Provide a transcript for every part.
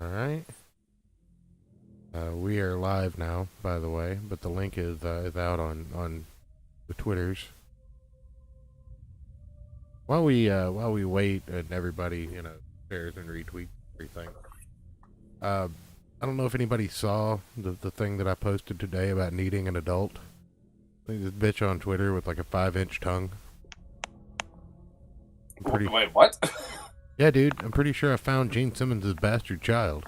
All right. We are live now, by the way, but the link is out on the Twitters. While we wait and everybody shares and retweets everything. I don't know if anybody saw the thing that I posted today about needing an adult. I think this bitch on Twitter with like a 5-inch tongue. Wait, what? Yeah, dude. I'm pretty sure I found Gene Simmons' bastard child.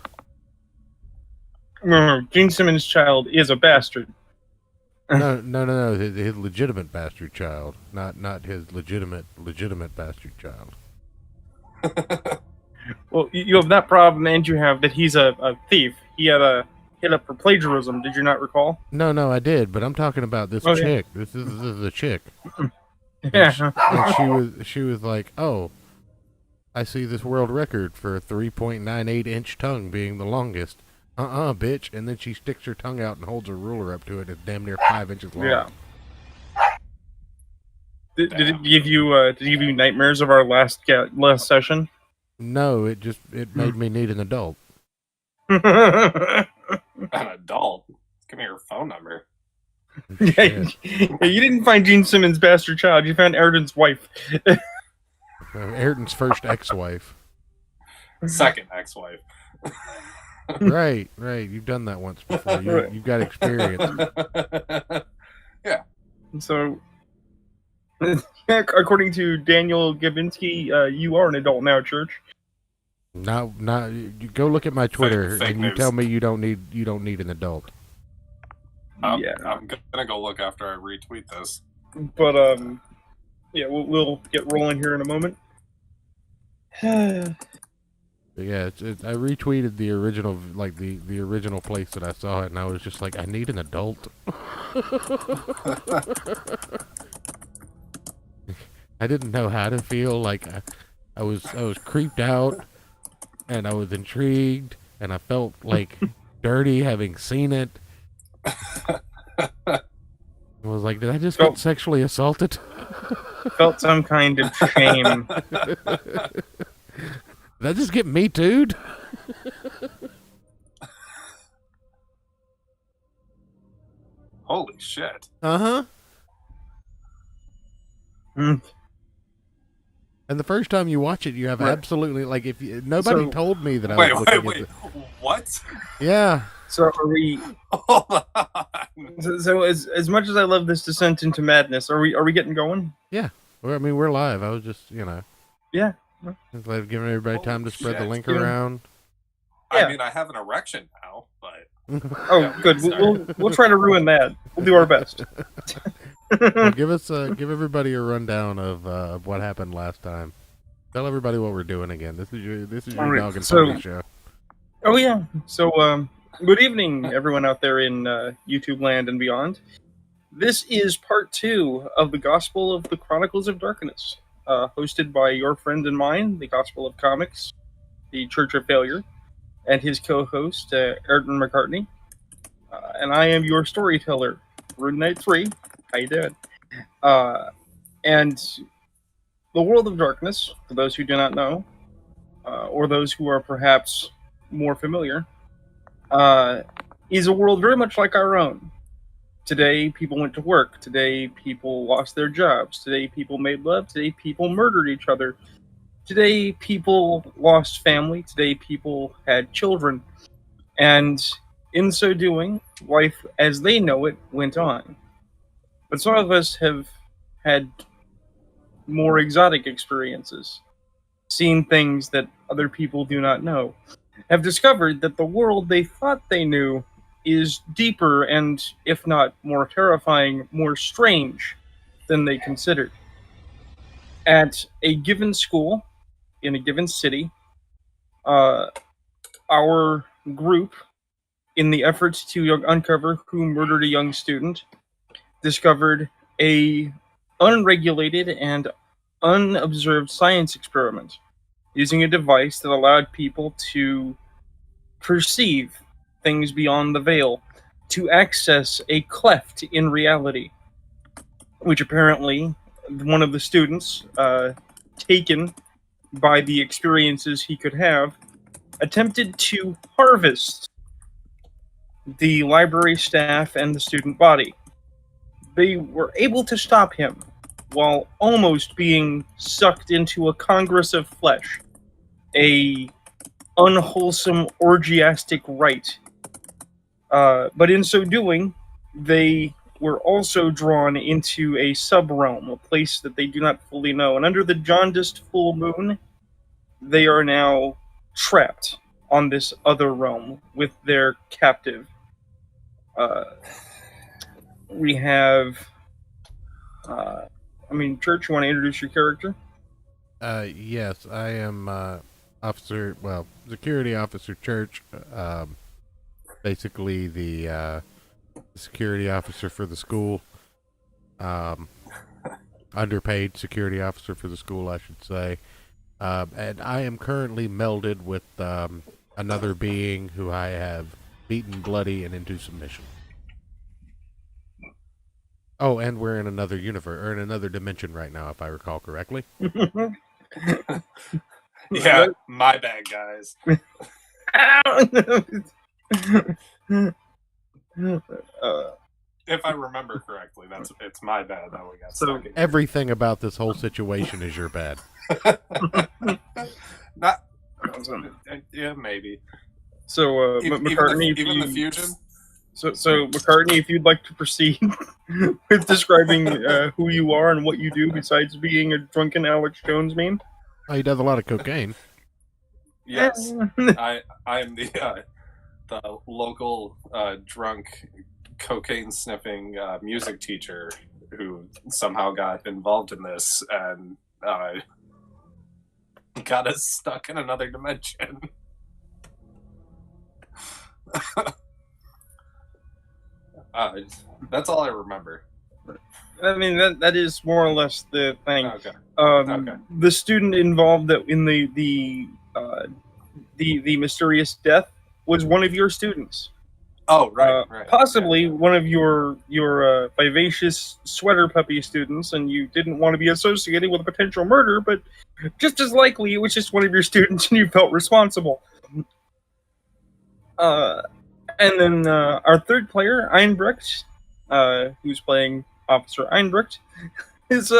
No, Gene Simmons' child is a bastard. No. His legitimate bastard child, not his legitimate bastard child. Well, you have that problem, and you have that he's a thief. He had a hit up for plagiarism. Did you not recall? No, I did, but I'm talking about this chick. This is a chick. Yeah. And she was like, "Oh, I see this world record for a 3.98-inch tongue being the longest. Bitch." And then she sticks her tongue out and holds her ruler up to it. It's damn near 5 inches long. Yeah. Did it give you nightmares of our last session? No, it made me need an adult. An adult? Give me your phone number. Yeah, you didn't find Gene Simmons' bastard child. You found Ayrton's wife. Ayrton's first ex-wife. Second ex-wife. Right. You've done that once before. You've got experience. Yeah. So, according to Daniel Gavinsky, you are an adult now, Church. Not. You go look at my Twitter Fake and you news. tell me you don't need an adult. Yeah. I'm gonna go look after I retweet this. But yeah, we'll get rolling here in a moment. But yeah, I retweeted the original, like the original place that I saw it, and I was just like, I need an adult. I didn't know how to feel. Like I was creeped out, and I was intrigued, and I felt like dirty having seen it. I was like, did I just get sexually assaulted? Felt some kind of shame. Did I just get me too'd? Holy shit. Uh-huh. Mm. And the first time you watch it, you have absolutely, like, if nobody told me that I was Wait. What? Yeah. So are we? Hold on. So as much as I love this descent into madness, are we getting going? Yeah. Well, I mean, we're live. I was just, Yeah. just like giving everybody time to spread the link Yeah. around. Yeah. I mean, I have an erection now, but Oh, Yeah, good. sorry. We'll try to ruin that. We'll do our best. Well, give everybody a rundown of what happened last time. Tell everybody what we're doing again. This is your Alright, dog and so- pony show. Oh yeah. So good evening, everyone out there in YouTube land and beyond. This is part 2 of the Gospel of the Chronicles of Darkness, hosted by your friend and mine, the Gospel of Comics, the Church of Failure, and his co-host, Ayrton McCartney. And I am your storyteller, RuneKnight 3. How you doing? And the World of Darkness, for those who do not know, or those who are perhaps more familiar, is a world very much like our own. Today, people went to work. Today, people lost their jobs. Today, people made love. Today, people murdered each other. Today, people lost family. Today, people had children. And in so doing, life as they know it went on. But some of us have had more exotic experiences, seen things that other people do not know, have discovered that the world they thought they knew is deeper and, if not more terrifying, more strange than they considered. At a given school, in a given city, our group, in the efforts to uncover who murdered a young student, discovered a unregulated and unobserved science experiment using a device that allowed people to perceive things beyond the veil, to access a cleft in reality, which apparently one of the students, taken by the experiences he could have, attempted to harvest the library staff and the student body. They were able to stop him while almost being sucked into a congress of flesh, a unwholesome orgiastic rite. But in so doing, they were also drawn into a sub-realm, a place that they do not fully know. And under the jaundiced full moon, they are now trapped on this other realm with their captive. We have... Church, you want to introduce your character? Yes, I am Security Officer Church. Basically the security officer for the school. Underpaid security officer for the school, I should say. And I am currently melded with another being who I have beaten bloody and into submission. Oh, and we're in another universe, or in another dimension right now, if I recall correctly. Yeah, my bad, guys. If I remember correctly, it's my bad that we got stuck in. Everything about this whole situation is your bad. Not, yeah, maybe. So, McCartney, even the fusion. So McCartney, if you'd like to proceed with describing who you are and what you do besides being a drunken Alex Jones meme. Oh, he does a lot of cocaine. Yes, I am the local drunk cocaine sniffing music teacher who somehow got involved in this and got us stuck in another dimension. That's all I remember. I mean, that is more or less the thing. Okay. Okay. The student involved in the mysterious death was one of your students. Oh, right. Possibly one of your vivacious sweater puppy students, and you didn't want to be associated with a potential murder, but just as likely it was just one of your students and you felt responsible. And then our third player, Einbrecht, who's playing Officer Einbrecht, is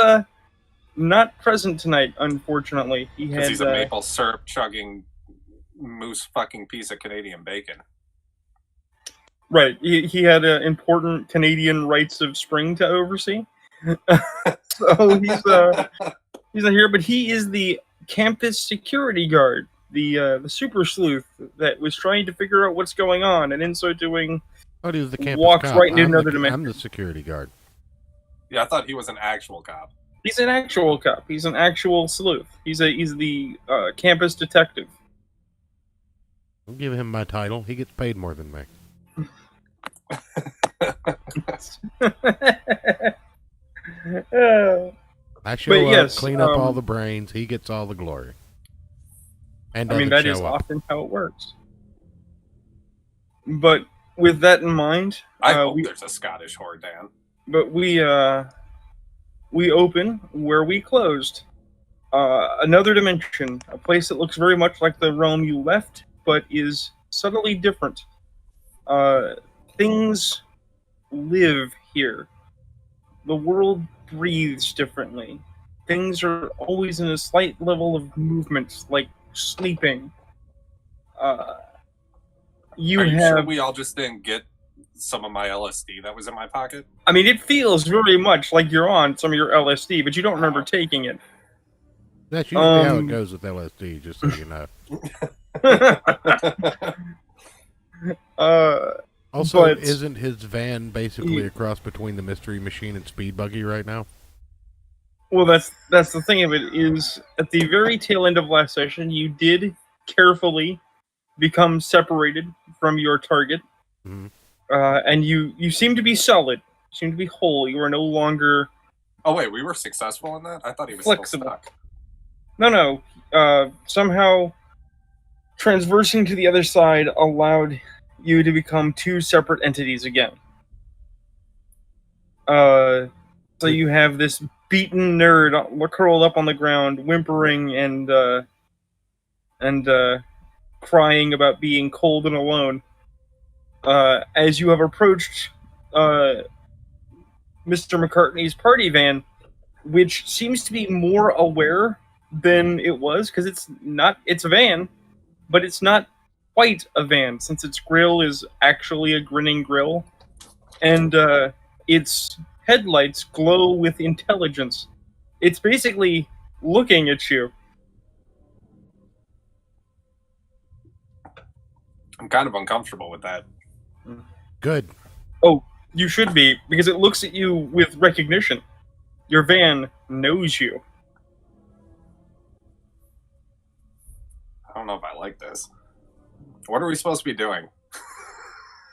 not present tonight, unfortunately. Because he's a maple syrup chugging moose fucking piece of Canadian bacon. Right. He had important Canadian rites of spring to oversee. So he's not here, but he is the campus security guard, the super sleuth that was trying to figure out what's going on, and in so doing, he was the campus walks cop. right into another dimension. I'm the security guard. Yeah, I thought he was an actual cop. He's an actual cop. He's an actual sleuth. He's the campus detective. I'll give him my title. He gets paid more than me. I show up, clean up all the brains. He gets all the glory. And that is often how it works. But with that in mind, I hope there's a Scottish whore, Dan. But we open where we closed. Another dimension, a place that looks very much like the realm you left, but is subtly different. Things live here. The world breathes differently. Things are always in a slight level of movement, like sleeping. Are you sure we all just didn't get some of my LSD that was in my pocket? I mean, it feels very much like you're on some of your LSD, but you don't remember taking it. That's usually how it goes with LSD, just so you know. Also, isn't his van basically a cross between the Mystery Machine and Speed Buggy right now? Well, that's the thing of it, is at the very tail end of last session, you did carefully become separated from your target. Mm-hmm. And you seem to be solid. You seem to be whole. You are no longer... Oh, wait, we were successful in that? I thought he was flexible. Still stuck. No. Somehow, transversing to the other side allowed you to become two separate entities again. So you have this beaten nerd curled up on the ground, whimpering and crying about being cold and alone. As you have approached Mr. McCartney's party van, which seems to be more aware than it was, because it's a van, but it's not quite a van, since its grill is actually a grinning grill, and its headlights glow with intelligence. It's basically looking at you. I'm kind of uncomfortable with that. Good. Oh, you should be, because it looks at you with recognition. Your van knows you. I don't know if I like this. What are we supposed to be doing?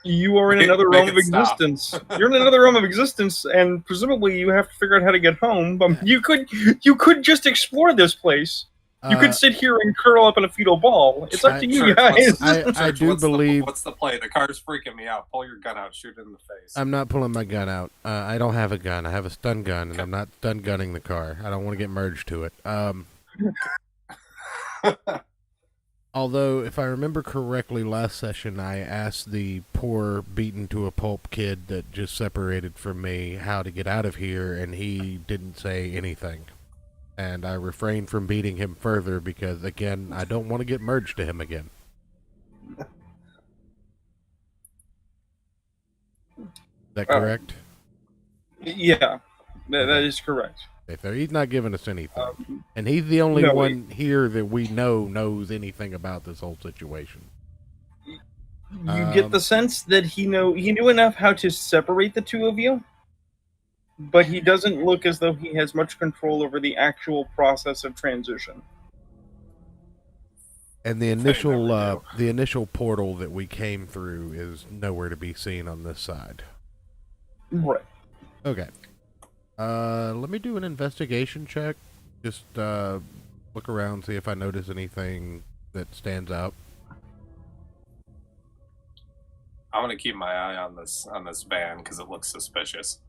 You are in another realm of existence. You're in another realm of existence, and presumably you have to figure out how to get home. But you could just explore this place. You could sit here and curl up in a fetal ball. It's up to you guys. I do believe. What's the play? The car's freaking me out. Pull your gun out. Shoot it in the face. I'm not pulling my gun out. I don't have a gun. I have a stun gun, and I'm not stun gunning the car. I don't want to get merged to it. Although, if I remember correctly, last session I asked the poor, beaten to a pulp kid that just separated from me how to get out of here, and he didn't say anything. And I refrained from beating him further because, again, I don't want to get merged to him again. Is that correct? Yeah, that is correct. So he's not giving us anything. And he's the only one here that we know knows anything about this whole situation. You get the sense that he knew enough how to separate the two of you, but he doesn't look as though he has much control over the actual process of transition. And the initial portal that we came through is nowhere to be seen on this side. Right. Okay. Let me do an investigation check. Just look around, see if I notice anything that stands out. I'm gonna keep my eye on this van because it looks suspicious.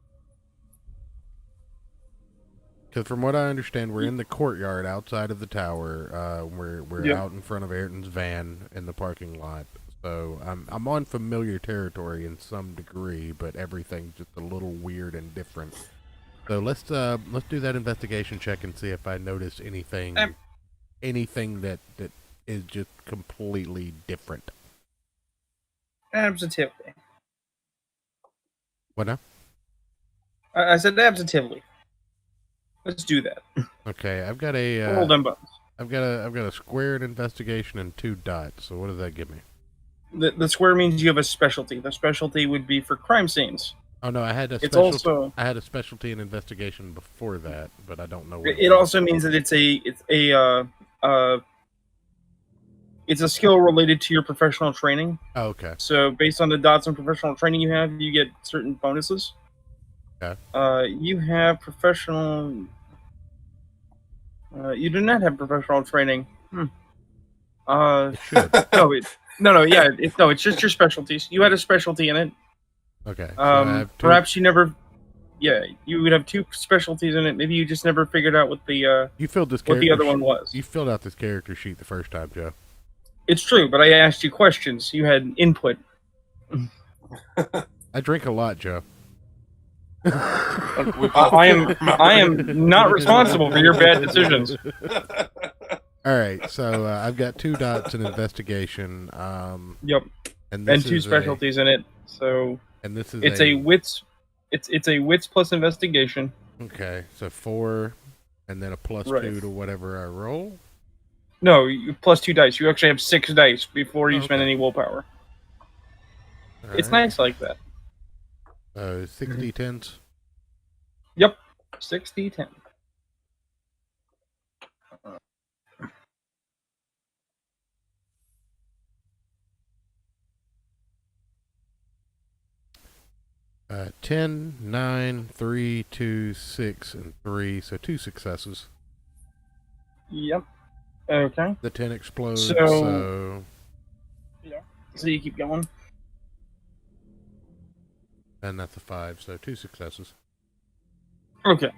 Because from what I understand, we're in the courtyard outside of the tower. We're out in front of Ayrton's van in the parking lot. So I'm on familiar territory in some degree, but everything's just a little weird and different. So let's do that investigation check and see if I notice anything that is just completely different. Absolutely. What now? I said absolutely. Let's do that. Okay, I've got a Hold them buttons. I've got a square in investigation and 2 dots. So what does that give me? The square means you have a specialty. The specialty would be for crime scenes. Oh no, I had a specialty in investigation before that, but I don't know. It also means that it's a skill related to your professional training. Oh, okay. So based on the dots on professional training you have, you get certain bonuses. Okay. You have professional. You do not have professional training. It should. It's just your specialties. You had a specialty in it. Okay. So perhaps you never. Yeah, you would have 2 specialties in it. Maybe you just never figured out what the you filled this what the other one was. You filled out this character sheet the first time, Joe. It's true, but I asked you questions. You had input. I drink a lot, Joe. I am not responsible for your bad decisions. All right, so I've got 2 dots in investigation. Yep. And 2 specialties in it. So. And this is it's a wits. It's a wits plus investigation. Okay, so 4, and then a plus 2 to whatever I roll. No, plus 2 dice. You actually have 6 dice before you spend any willpower. It's nice like that. 60 10s? Yep. 60-10. Uh, 10, 9, 3, 2, 6, and 3. So 2 successes. Yep. Okay. The 10 explodes, so... Yeah. So you keep going. And that's a 5, so 2 successes. Okay.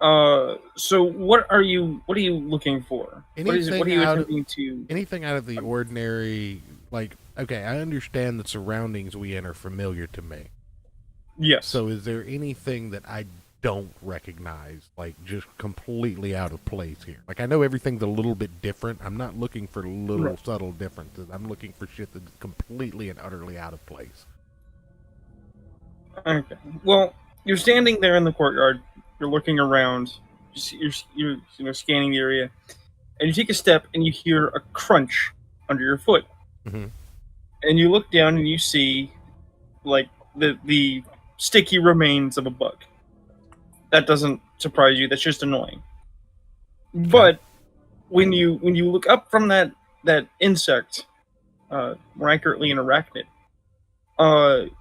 So what are you looking for? What is it? What are you attempting to? Anything out of the ordinary? Like, okay, I understand the surroundings we in are familiar to me. Yes. So is there anything that I don't recognize, like just completely out of place here? Like, I know everything's a little bit different. I'm not looking for little subtle differences. I'm looking for shit that's completely and utterly out of place. Okay. Well, you're standing there in the courtyard. You're looking around. You're scanning the area, and you take a step, and you hear a crunch under your foot. Mm-hmm. And you look down, and you see, like, the sticky remains of a bug. That doesn't surprise you. That's just annoying. Okay. But when you look up from that insect, more accurately an arachnid,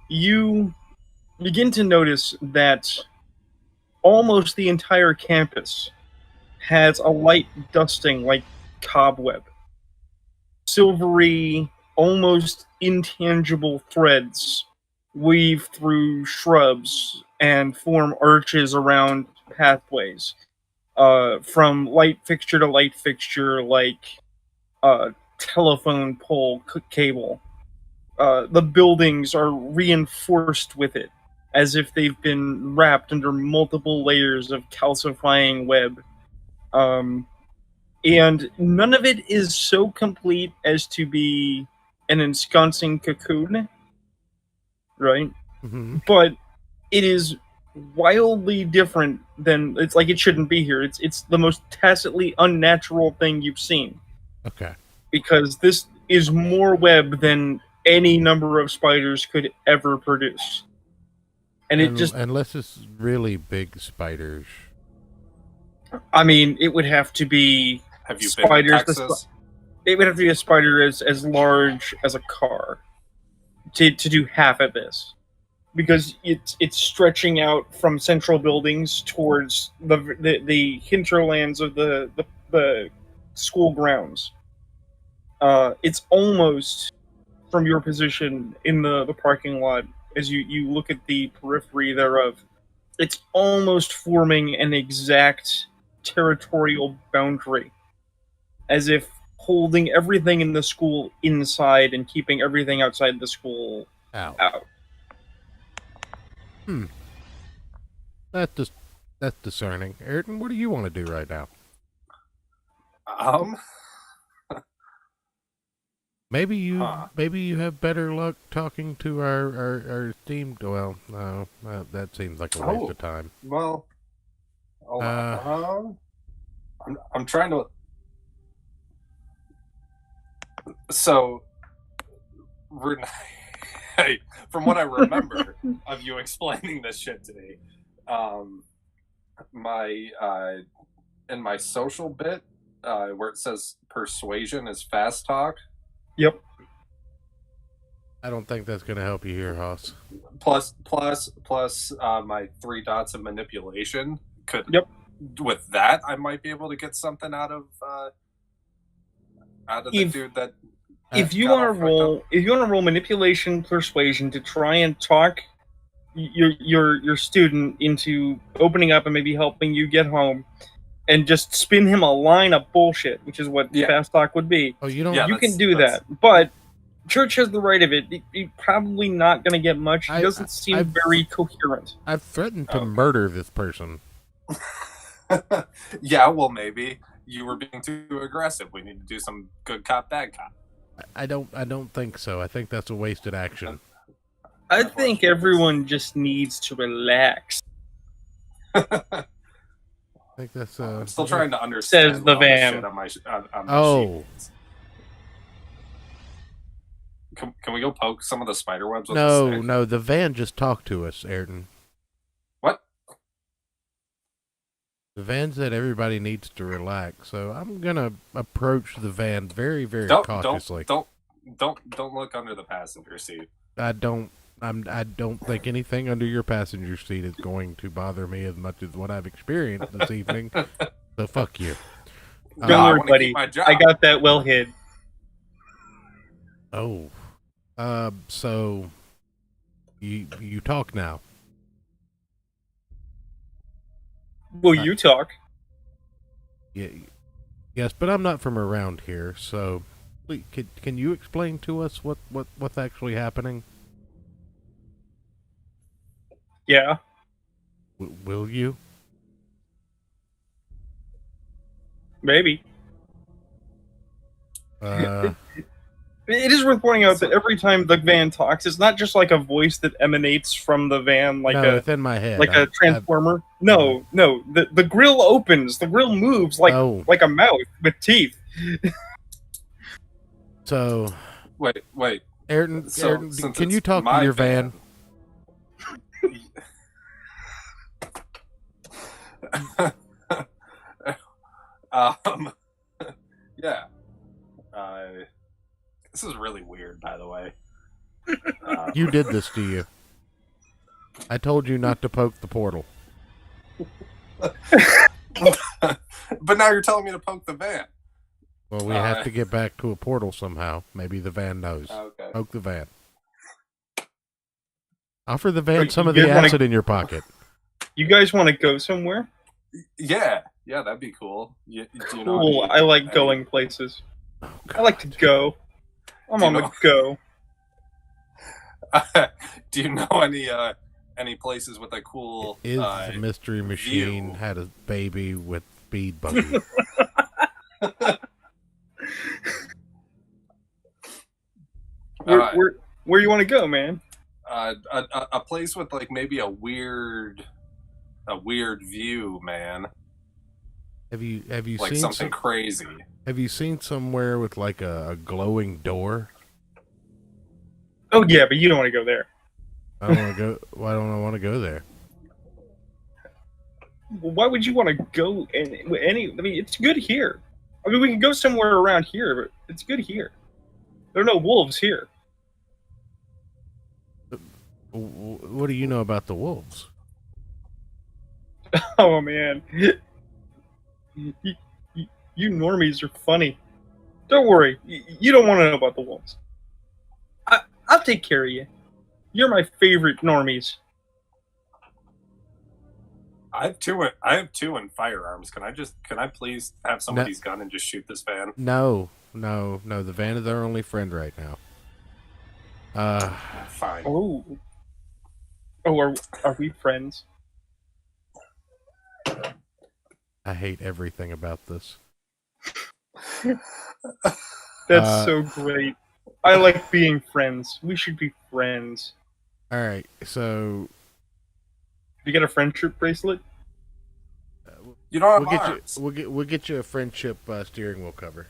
you begin to notice that almost the entire campus has a light dusting like cobweb. Silvery, almost intangible threads weave through shrubs and form arches around pathways. From light fixture to light fixture, like telephone pole cable. The buildings are reinforced with it, as if they've been wrapped under multiple layers of calcifying web. And none of it is so complete as to be an ensconcing cocoon, right? Mm-hmm. But it is wildly different than, it's like it shouldn't be here. It's the most tacitly unnatural thing you've seen. Okay. Because this is more web than any number of spiders could ever produce. And it just... Unless it's really big spiders. I mean, it would have to be... Have you spiders, been to Texas? It would have to be a spider as large as a car to do half of this. Because it's stretching out from central buildings towards the hinterlands of the school grounds. It's almost, from your position in the parking lot, as you look at the periphery thereof, it's almost forming an exact territorial boundary, as if holding everything in the school inside and keeping everything outside the school out. That's discerning. Ayrton, what do you want to do right now? Maybe you have better luck talking to our esteemed. Well, no, that seems like a waste of time. Well, I'm trying to. So, hey, from what I remember of you explaining this shit to me, in my social bit, where it says persuasion is fast talk. Yep. I don't think that's going to help you here, Hoss. Plus, my 3 dots of manipulation could. Yep. With that, I might be able to get something out of the dude that. If you want to roll manipulation, persuasion to try and talk your student into opening up and maybe helping you get home, and just spin him a line of bullshit, which is what fast talk would be. Oh, you don't. Yeah, you can do that, but Church has the right of it. You're probably not going to get much. He doesn't seem very coherent. I've threatened to murder this person. Yeah, well, maybe you were being too aggressive. We need to do some good cop, bad cop. I don't think so. I think that's a wasted action. I think everyone just needs to relax. I think that's. I'm still trying to understand. Says the van. On my sheet. Can we go poke some of the spider webs? No. The van just talked to us, Ayrton. What? The van said everybody needs to relax, so I'm gonna approach the van very, very cautiously. Don't look under the passenger seat. I don't think anything under your passenger seat is going to bother me as much as what I've experienced this evening. So fuck you. Don't worry, buddy. I got that well hid. Oh. So you talk now. Well, you talk. Yeah, yes, but I'm not from around here, so please, can you explain to us what's actually happening? Yeah. Will you? Maybe. It is worth pointing out that every time the van talks, it's not just like a voice that emanates from the van, like no, it's in my head, like a transformer. No. The grill opens. The grill moves like a mouth with teeth. So wait, Ayrton, can you talk to your van? Yeah. This is really weird, by the way. You did this to you. I told you not to poke the portal. But now you're telling me to poke the van. Well, we have to get back to a portal somehow. Maybe the van knows. Okay. Poke the van. Offer the van some of the acid in your pocket. You guys want to go somewhere? Yeah, that'd be cool. Cool. I like going places. Oh, I like to go. I'm on the go. Do you know any places with a cool Is the mystery machine view? had a baby with speed buggy? Where you want to go, man? A place with like maybe a weird view, man. Have you like seen something crazy? Have you seen somewhere with like a glowing door? Oh yeah, but you don't want to go there. I don't want to go. Why don't I want to go there? Well, why would you want to go any? I mean, it's good here. I mean, we can go somewhere around here, but it's good here. There are no wolves here. What do you know about the wolves? Oh man, you normies are funny. Don't worry, you don't want to know about the wolves. I'll take care of you. You're my favorite normies. I have two in firearms. Can I please have somebody's gun and just shoot this van? No. The van is our only friend right now. Fine. Oh, are we friends? I hate everything about this. That's so great. I like being friends. We should be friends. All right, so you get a friendship bracelet? You don't have arms. We'll get you a friendship steering wheel cover.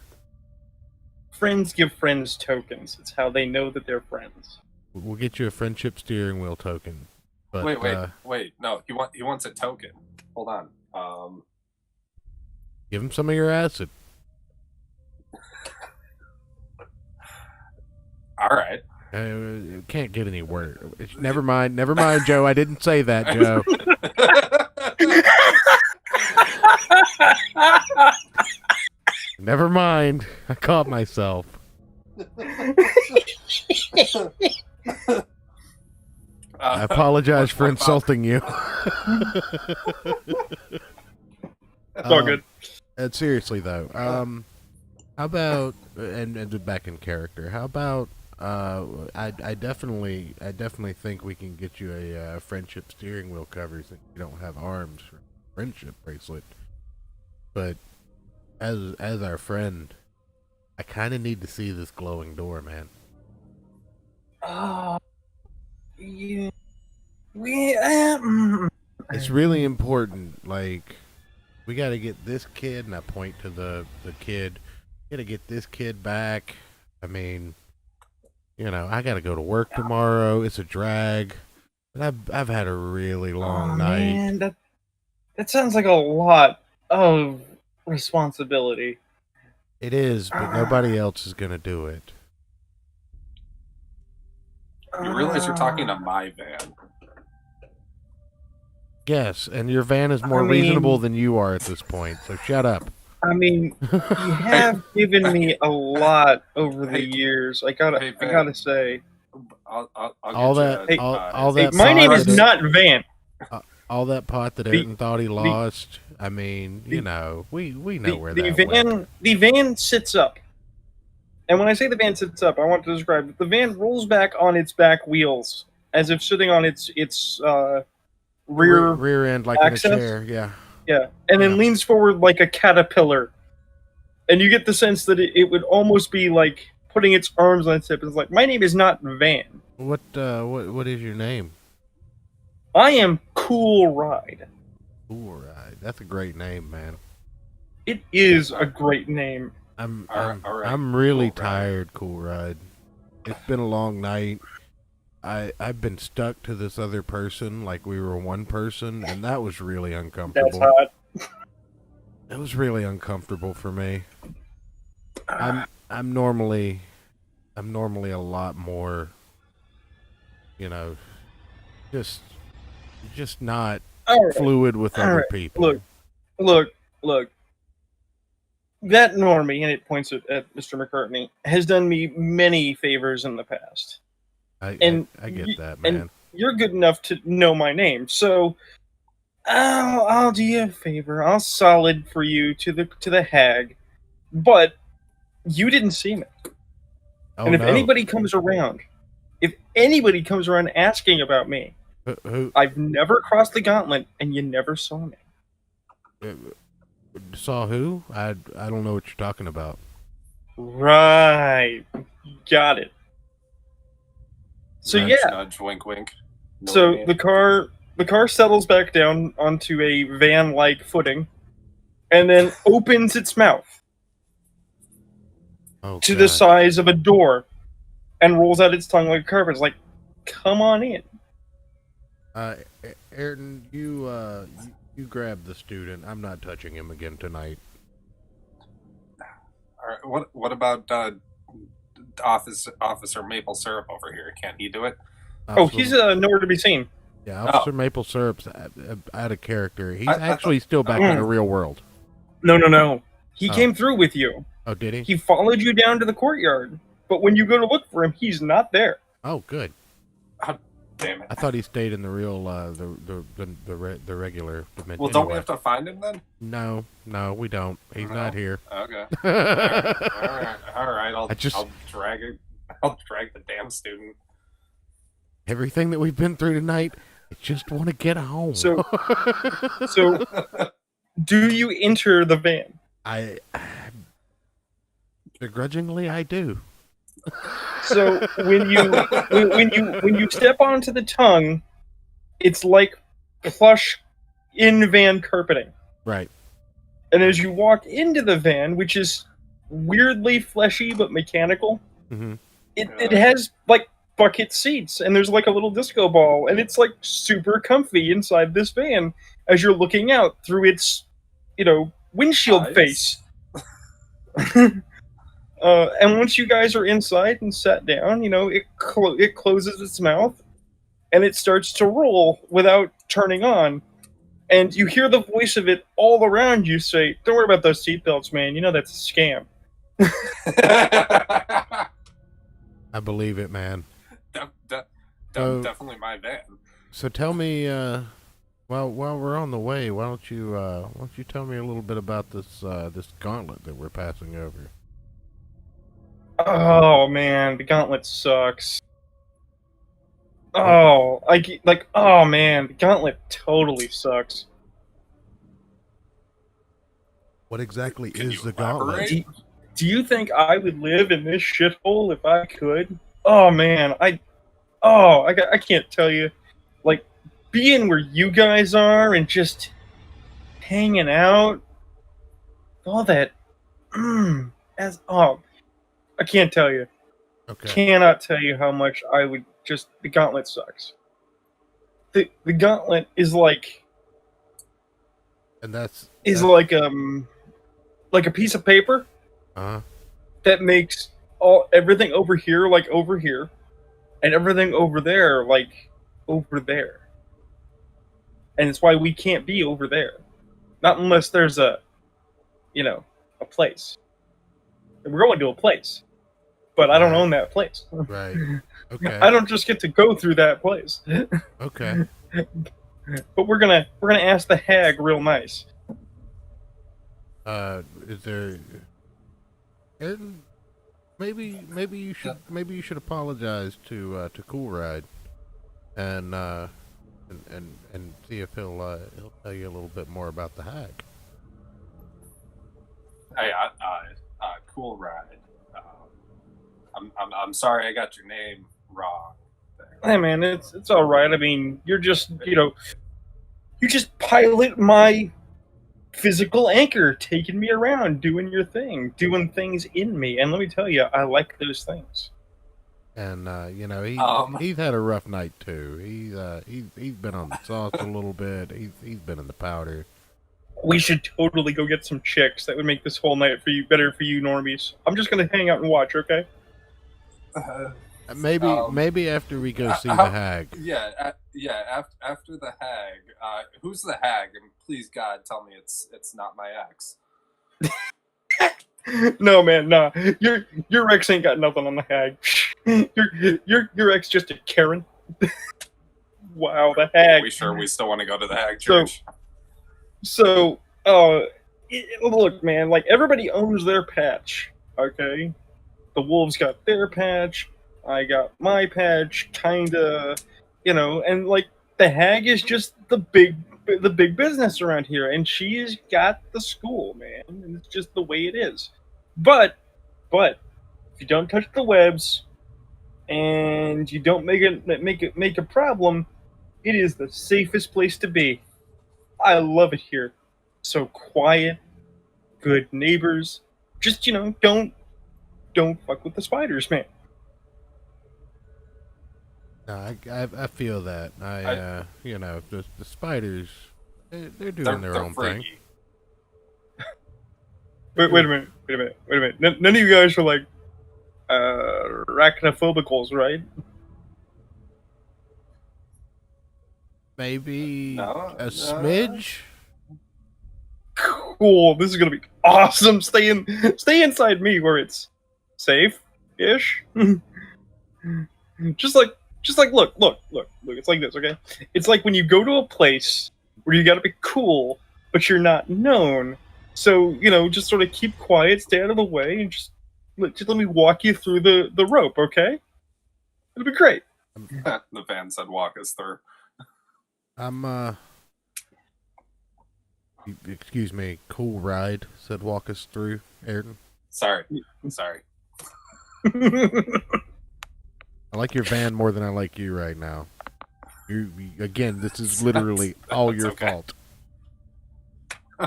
Friends give friends tokens. It's how they know that they're friends. We'll get you a friendship steering wheel token. But, wait. No, he wants a token. Hold on. Give him some of your acid. All right. It can't get any worse. Never mind, Joe. I didn't say that, Joe. Never mind. I caught myself. I apologize for insulting you. It's all good. And seriously though, how about and back in character? How about I definitely think we can get you a friendship steering wheel cover since you don't have arms for friendship bracelet. But as our friend, I kind of need to see this glowing door, man. Yeah. It's really important. Like, we got to get this kid, and I point to the kid. Got to get this kid back. I mean, you know, I got to go to work tomorrow. It's a drag. But I've had a really long night. Man, that sounds like a lot of responsibility. It is, but nobody else is going to do it. You realize you're talking to my van. Yes, and your van is more reasonable than you are at this point, so shut up. I mean, you have given me a lot over the years. I gotta say. I'll all that. My name is not Van. all that pot that Ayrton thought he lost. I mean, we know where that went. The van sits up. And when I say the van sits up, I want to describe it. The van rolls back on its back wheels, as if sitting on its rear end, like access. in a chair. Yeah. Yeah, and then leans forward like a caterpillar, and you get the sense that it would almost be like putting its arms on its hip. It's like, my name is not Van. What is your name? I am Cool Ride. Cool Ride. That's a great name, man. It is a great name. I'm right. I'm really tired, Cool Ride. It's been a long night. I've been stuck to this other person like we were one person, and that was really uncomfortable. That's hot. It was really uncomfortable for me. I'm normally a lot more, just not fluid with other people. Look. That normie, and it points at Mr. McCartney, has done me many favors in the past. I get that, man. And you're good enough to know my name, so I'll do you a favor. I'll solid for you to the hag, but you didn't see me. Oh, and if no. anybody comes around asking about me, who I've never crossed the gauntlet, and you never saw me. Saw who? I don't know what you're talking about. Right, got it. So nudge, yeah, nudge, wink, wink. No so name. the car settles back down onto a van-like footing, and then opens its mouth to the size of a door, and rolls out its tongue like a carpet. It's like, come on in. Ayrton, you grab the student. I'm not touching him again tonight. All right. What about Officer Maple Syrup over here? Can't he do it? He's nowhere to be seen. Yeah, Officer Maple Syrup's out of character. He's actually still back in the real world. No. He came through with you. Oh, did he? He followed you down to the courtyard, but when you go to look for him, he's not there. Oh, good. Damn it! I thought he stayed in the real, the regular dimension. Well, don't we have to find him then? No, we don't. He's not here. Okay. All right. I'll drag it. I'll drag the damn student. Everything that we've been through tonight, I just want to get home. So, do you enter the van? Begrudgingly, I do. So when you step onto the tongue, it's like plush in-van carpeting. Right. And as you walk into the van, which is weirdly fleshy but mechanical, it has like bucket seats, and there's like a little disco ball, and it's like super comfy inside this van as you're looking out through its, windshield face. And once you guys are inside and sat down, it closes its mouth, and it starts to roll without turning on. And you hear the voice of it all around you say, "Don't worry about those seatbelts, man. That's a scam." I believe it, man. Definitely my van. So tell me, while we're on the way, why don't you tell me a little bit about this gauntlet that we're passing over? Oh man, the gauntlet sucks. Oh man, the gauntlet totally sucks. What exactly is the gauntlet? Do you think I would live in this shithole if I could? Oh man, I can't tell you. Like, being where you guys are and just hanging out, all that. I can't tell you. Okay. Cannot tell you how much I would just. The gauntlet sucks. The gauntlet is like. And that's like a piece of paper. That makes everything over here like over here, and everything over there like over there. And it's why we can't be over there, not unless there's a place. We're going to a place, but I don't own that place. Right. Okay. I don't just get to go through that place. Okay. But we're gonna ask the hag real nice. Is there? Ayrton, maybe you should apologize to Cool Ride, and and see if he'll tell you a little bit more about the hack. Hey, cool ride. I'm sorry I got your name wrong. Hey man, it's all right. I mean, you're just you just pilot my physical anchor, taking me around, doing your thing, doing things in me, and let me tell you, I like those things. And he's had a rough night too. He's been on the sauce a little bit. He's been in the powder. We should totally go get some chicks. That would make this whole night better for you normies. I'm just gonna hang out and watch, okay? Maybe after we go see the hag. Yeah. After the hag, who's the hag? And please, God, tell me it's not my ex. No, man, nah. Your ex ain't got nothing on the hag. Your ex just a Karen. Wow, the hag. Are we sure we still want to go to the hag church? So, look, man. Like everybody owns their patch. Okay, the wolves got their patch. I got my patch, kinda, and like the hag is just the big business around here, and she's got the school, man. And it's just the way it is. But if you don't touch the webs and you don't make a problem, it is the safest place to be. I love it here. So quiet, good neighbors. Just don't fuck with the spiders, man. No, I feel that. The spiders, they're doing their own thing. Wait a minute. None of you guys are like arachnophobicals, right? Maybe a smidge. Cool. This is gonna be awesome. Stay inside me where it's safe-ish. Just like look. It's like this, okay? It's like when you go to a place where you gotta be cool, but you're not known. So, just sort of keep quiet, stay out of the way, and just let me walk you through the rope, okay? It'll be great. The van said walk us through. Excuse me, Cool Ride said walk us through, Ayrton. Sorry. I like your van more than I like you right now. Again, this is literally all your fault.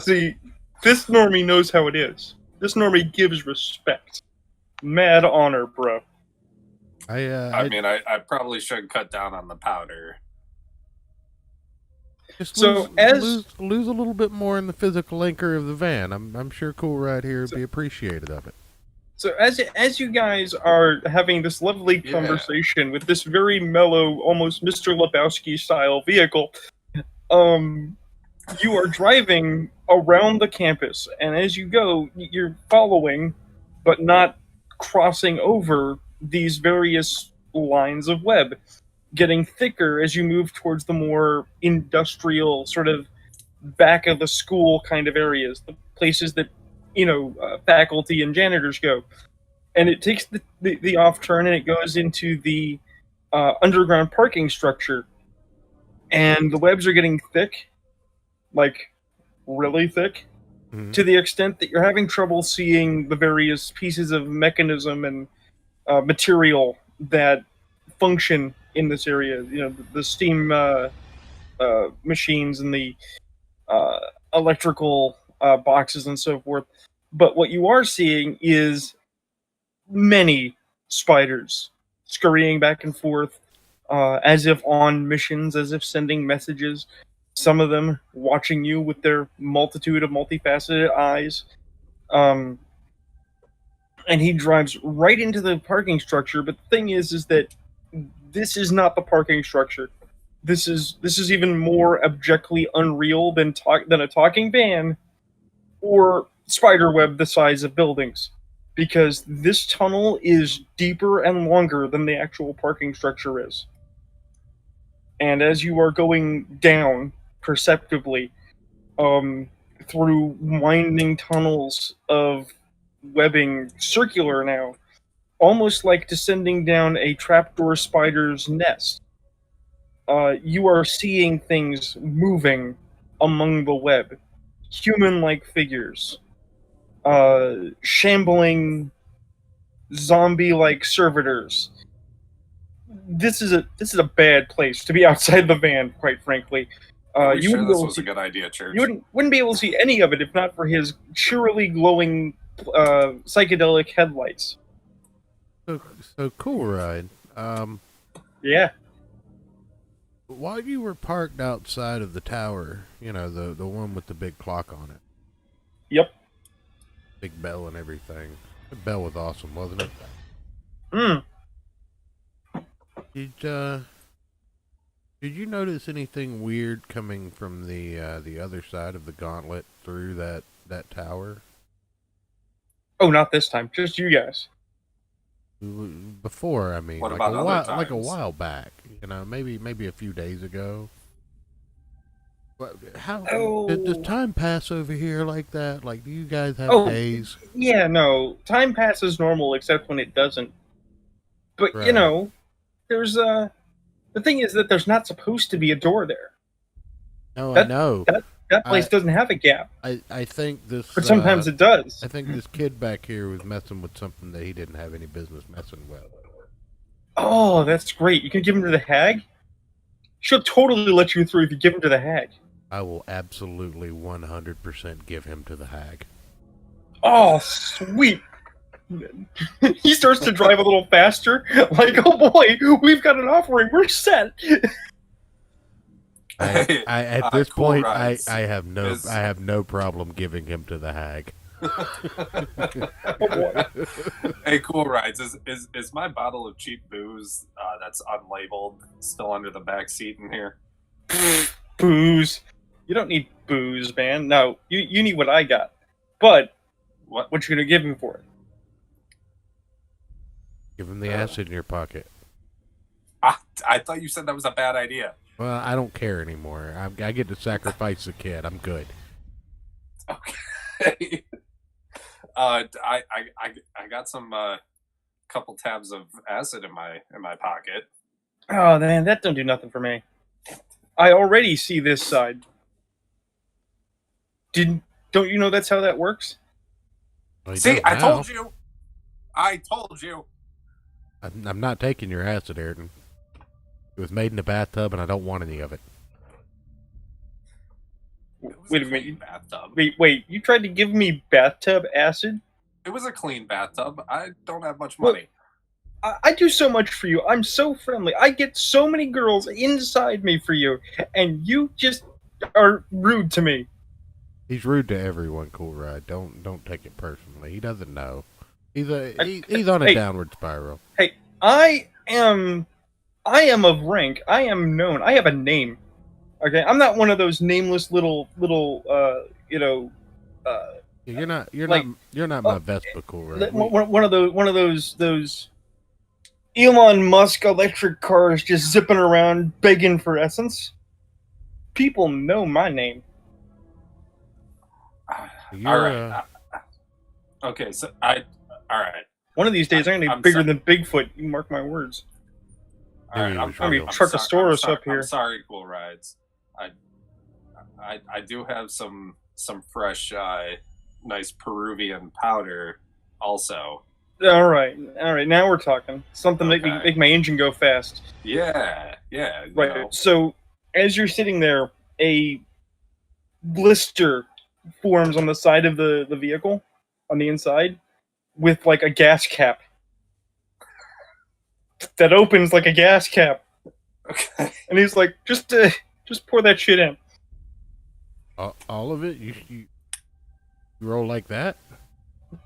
See, this normie knows how it is. This normie gives respect. Mad honor, bro. I probably should cut down on the powder. Just lose a little bit more in the physical anchor of the van. I'm sure Cool Ride here would be appreciative of it. So as you guys are having this lovely conversation with this very mellow, almost Mr. Lebowski style vehicle, you are driving around the campus, and as you go, you're following, but not crossing over these various lines of web, getting thicker as you move towards the more industrial, sort of back of the school kind of areas, the places that faculty and janitors go. And it takes the off turn and it goes into the underground parking structure, and the webs are getting thick, like really thick, to the extent that you're having trouble seeing the various pieces of mechanism and material that function in this area. The steam machines and the electrical boxes and so forth. But what you are seeing is many spiders scurrying back and forth, as if on missions, as if sending messages. Some of them watching you with their multitude of multifaceted eyes. And he drives right into the parking structure. But the thing is that this is not the parking structure. This is even more abjectly unreal than a talking van or spiderweb the size of buildings, because this tunnel is deeper and longer than the actual parking structure is. And as you are going down perceptibly, through winding tunnels of webbing, circular now, almost like descending down a trapdoor spider's nest, you are seeing things moving among the web, human-like figures, shambling zombie-like servitors. This is a bad place to be outside the van, quite frankly. Are you sure this was a good idea, Church? You wouldn't be able to see any of it if not for his cheerily glowing psychedelic headlights. So cool ride. Yeah. While you were parked outside of the tower, you know, the one with the big clock on it. Yep. Big bell and everything. The bell was awesome, wasn't it? Did you notice anything weird coming from the other side of the gauntlet through that tower? Oh, not this time. Just you guys. Before, I mean, what like a while back. You know, maybe a few days ago. Does time pass over here like that? Like, do you guys have days? Yeah, no. Time passes normal, except when it doesn't. But Right. you know, there's the thing is that there's not supposed to be a door there. No, I know. That place doesn't have a gap. I think this. But sometimes it does. I think this kid back here was messing with something that he didn't have any business messing with. Oh, that's great. You can give him to the hag? She'll totally let you through if you give him to the hag. I will absolutely 100% give him to the hag. Oh, sweet. He starts to drive a little faster. Like, oh boy, we've got an offering. We're set. At this point, I have no problem giving him to the hag. Hey, Cool Rides, is my bottle of cheap booze that's unlabeled still under the back seat in here? Booze. You don't need booze, man. No, you need what I got. But what you gonna give him for it? Give him the acid in your pocket. I thought you said that was a bad idea. Well, I don't care anymore. I get to sacrifice the kid. I'm good. Okay. I got some couple tabs of acid in my pocket. Oh man, that don't do nothing for me. I already see this side. Don't you know that's how that works? Well, see, I told you. I'm not taking your acid, Ayrton. It was made in a bathtub, and I don't want any of it. Wait a minute. Bathtub. Wait. You tried to give me bathtub acid? It was a clean bathtub. I don't have much money. I do so much for you. I'm so friendly. I get so many girls inside me for you, and you just are rude to me. He's rude to everyone, Cool Ride. Don't take it personally. He doesn't know. He's on a downward spiral. Hey, I am of rank. I am known. I have a name. Okay, I'm not one of those nameless little you know. You're not my Vespa, Cool Ride. One of those Elon Musk electric cars just zipping around begging for essence. People know my name. All right. Okay, so all right. One of these days, I'm going to be bigger than Bigfoot. You mark my words. All right, I'm Truckosaurus up here. I'm sorry, Cool Rides. I do have some fresh, nice Peruvian powder, also. All right. Now we're talking. Something make my engine go fast. Yeah. Right. Know. So, as you're sitting there, a blister forms on the side of the vehicle, on the inside, with like a gas cap that opens like a gas cap. Okay. And he's like, just pour that shit in. All of it? You roll like that?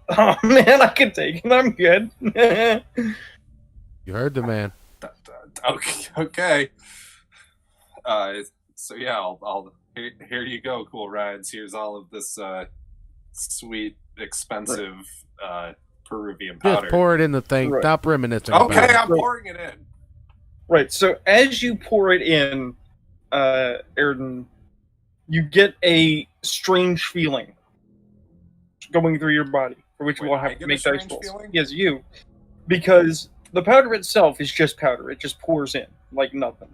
Oh man, I can take it. I'm good. You heard the man. Okay. So yeah, I'll here you go, Cool Rides. Here's all of this sweet, expensive Peruvian powder. Just pour it in the thing. Right. Stop reminiscing. Okay, about I'm pouring it in. Right. So as you pour it in, Ayrton, you get a strange feeling going through your body, for which Wait, we'll I have to get a make dice strange rolls. feeling? Yes, you. Because the powder itself is just powder. It just pours in like nothing.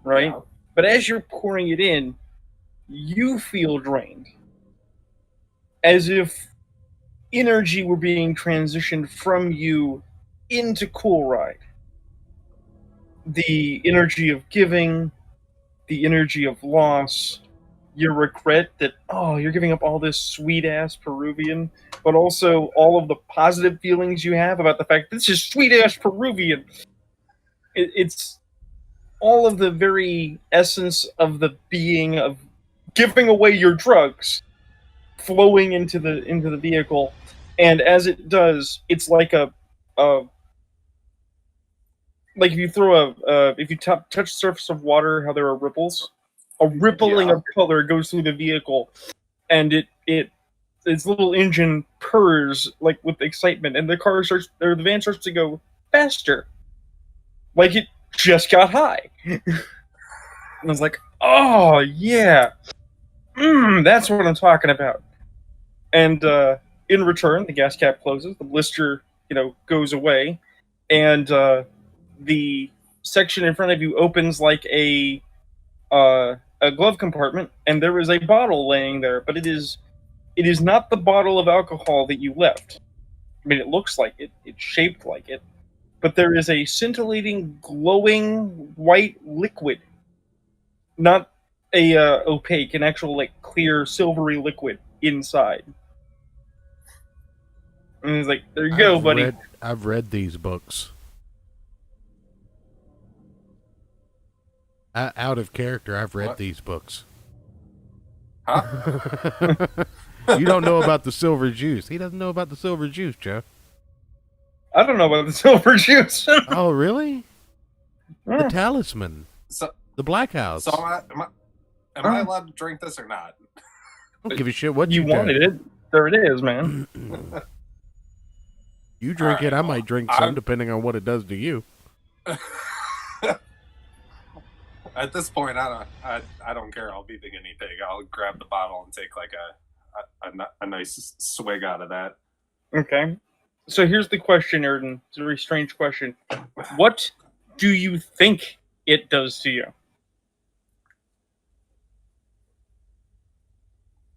Right? Yeah. But as you're pouring it in, you feel drained. As if energy were being transitioned from you into Cool Ride. The energy of giving, the energy of loss, your regret that, oh, you're giving up all this sweet ass Peruvian, but also all of the positive feelings you have about the fact this is sweet ass Peruvian. It's all of the very essence of the being of giving away your drugs flowing into the vehicle, and as it does, it's like a like if you throw if you touch the surface of water, how there are ripples, a rippling Yeah. of color goes through the vehicle, and its little engine purrs like with excitement, and the van starts to go faster, like it just got high. And I was like, oh yeah, that's what I'm talking about. And in return, the gas cap closes, the blister, goes away, and the section in front of you opens like a glove compartment, and there is a bottle laying there, but it is not the bottle of alcohol that you left. I mean, it looks like it, it's shaped like it, but there is a scintillating, glowing white liquid, not a opaque, an actual like clear, silvery liquid inside. And he's like, "There you go, buddy." I've read these books. Out of character, I've read What? these books. Huh? You don't know about the silver juice. He doesn't know about the silver juice, Joe. I don't know about the silver juice. Oh, really? The Yeah. talisman. So, The Black House. so am I allowed to drink this or not? I don't give a shit what You you wanted do. it. There it is, man. You drink it, I might drink some, I'm- depending on what it does to you. At this point, I don't care. I'll be the guinea pig. I'll grab the bottle and take like a nice swig out of that. Okay. So here's the question, Ayrton. It's a very strange question. What do you think it does to you?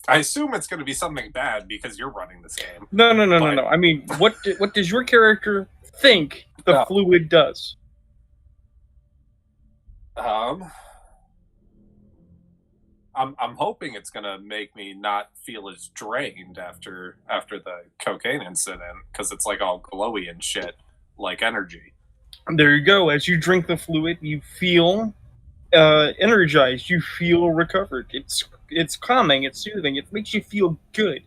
I assume it's going to be something bad because you're running this game. No. But- I mean, what does your character think the Oh. fluid does? I'm hoping it's gonna make me not feel as drained after the cocaine incident because it's like all glowy and shit, like energy. There you go. As you drink the fluid, you feel energized. You feel recovered. It's calming. It's soothing. It makes you feel good.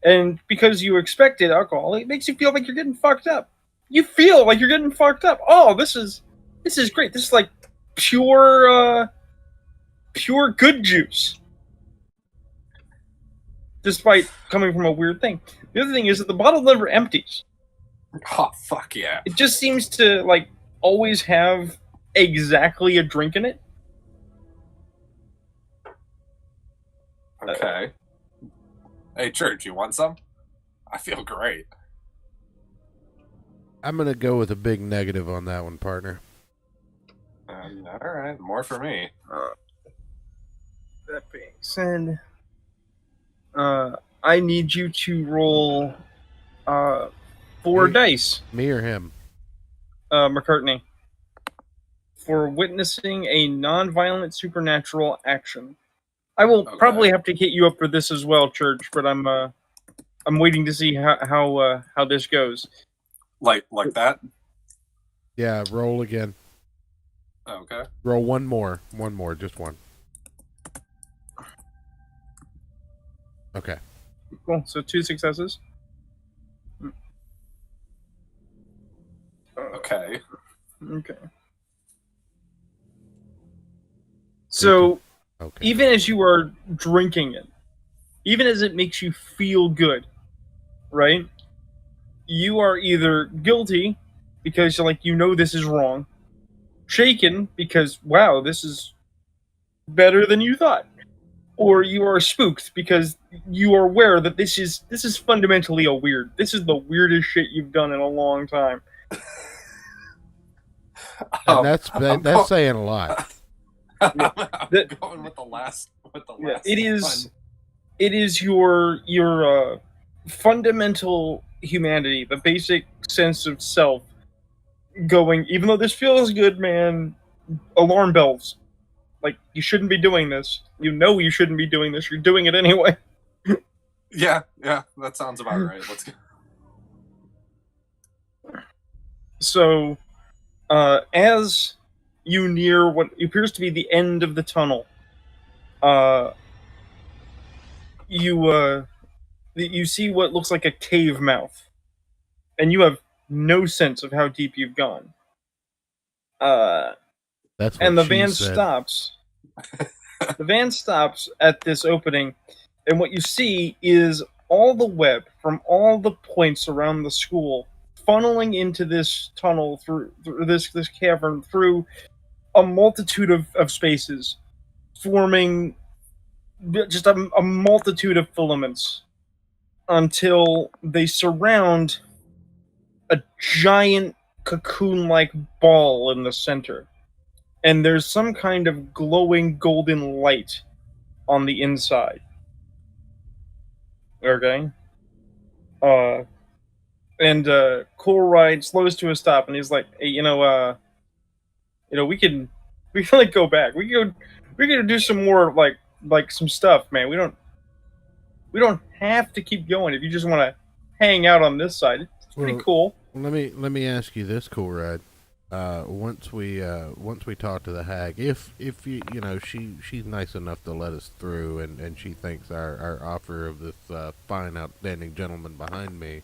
And because you expected alcohol, it makes you feel like you're getting fucked up. You feel like you're getting fucked up. Oh, this is great. This is like pure good juice. Despite coming from a weird thing. The other thing is that the bottle never empties. Oh fuck yeah! It just seems to like always have exactly a drink in it. Okay. Hey, Church, you want some? I feel great. I'm going to go with a big negative on that one, partner. All right, more for me. That being said, I need you to roll 4 Hey. dice, Me or him? McCartney, for witnessing a non-violent supernatural action. I will Okay. probably have to hit you up for this as well, Church, but I'm waiting to see how this goes. Like that? Yeah, roll again. Okay. Roll one more. One more, just one. Okay. Cool. So 2 successes. Okay. Okay. So Okay. even as you are drinking it, even as it makes you feel good, right? You are either guilty because you're like, this is wrong, shaken because, wow, this is better than you thought. Or you are spooked because you are aware that this is fundamentally a weird. This is the weirdest shit you've done in a long time. And that's saying a lot. I'm going with the last. Yeah, it is your fundamental humanity, the basic sense of self going, even though this feels good, man, alarm bells. Like, you shouldn't be doing this. You know you shouldn't be doing this. You're doing it anyway. Yeah, that sounds about right. Let's go. So, as you near what appears to be the end of the tunnel, you see what looks like a cave mouth, and you have no sense of how deep you've gone. That's what and the she van said. stops. The van stops at this opening, and what you see is all the web from all the points around the school funneling into this tunnel through this cavern through a multitude of spaces, forming just a multitude of filaments until they surround a giant cocoon-like ball in the center. And there's some kind of glowing golden light on the inside. Okay? Cool Ride slows to a stop, and he's like, "Hey, we can like go back. We could do some more like some stuff, man. We don't have to keep going if you just want to hang out on this side. It's pretty cool." Let me ask you this, Cool Ride. Once we talk to the hag, if she's nice enough to let us through, and she thinks our offer of this fine, outstanding gentleman behind me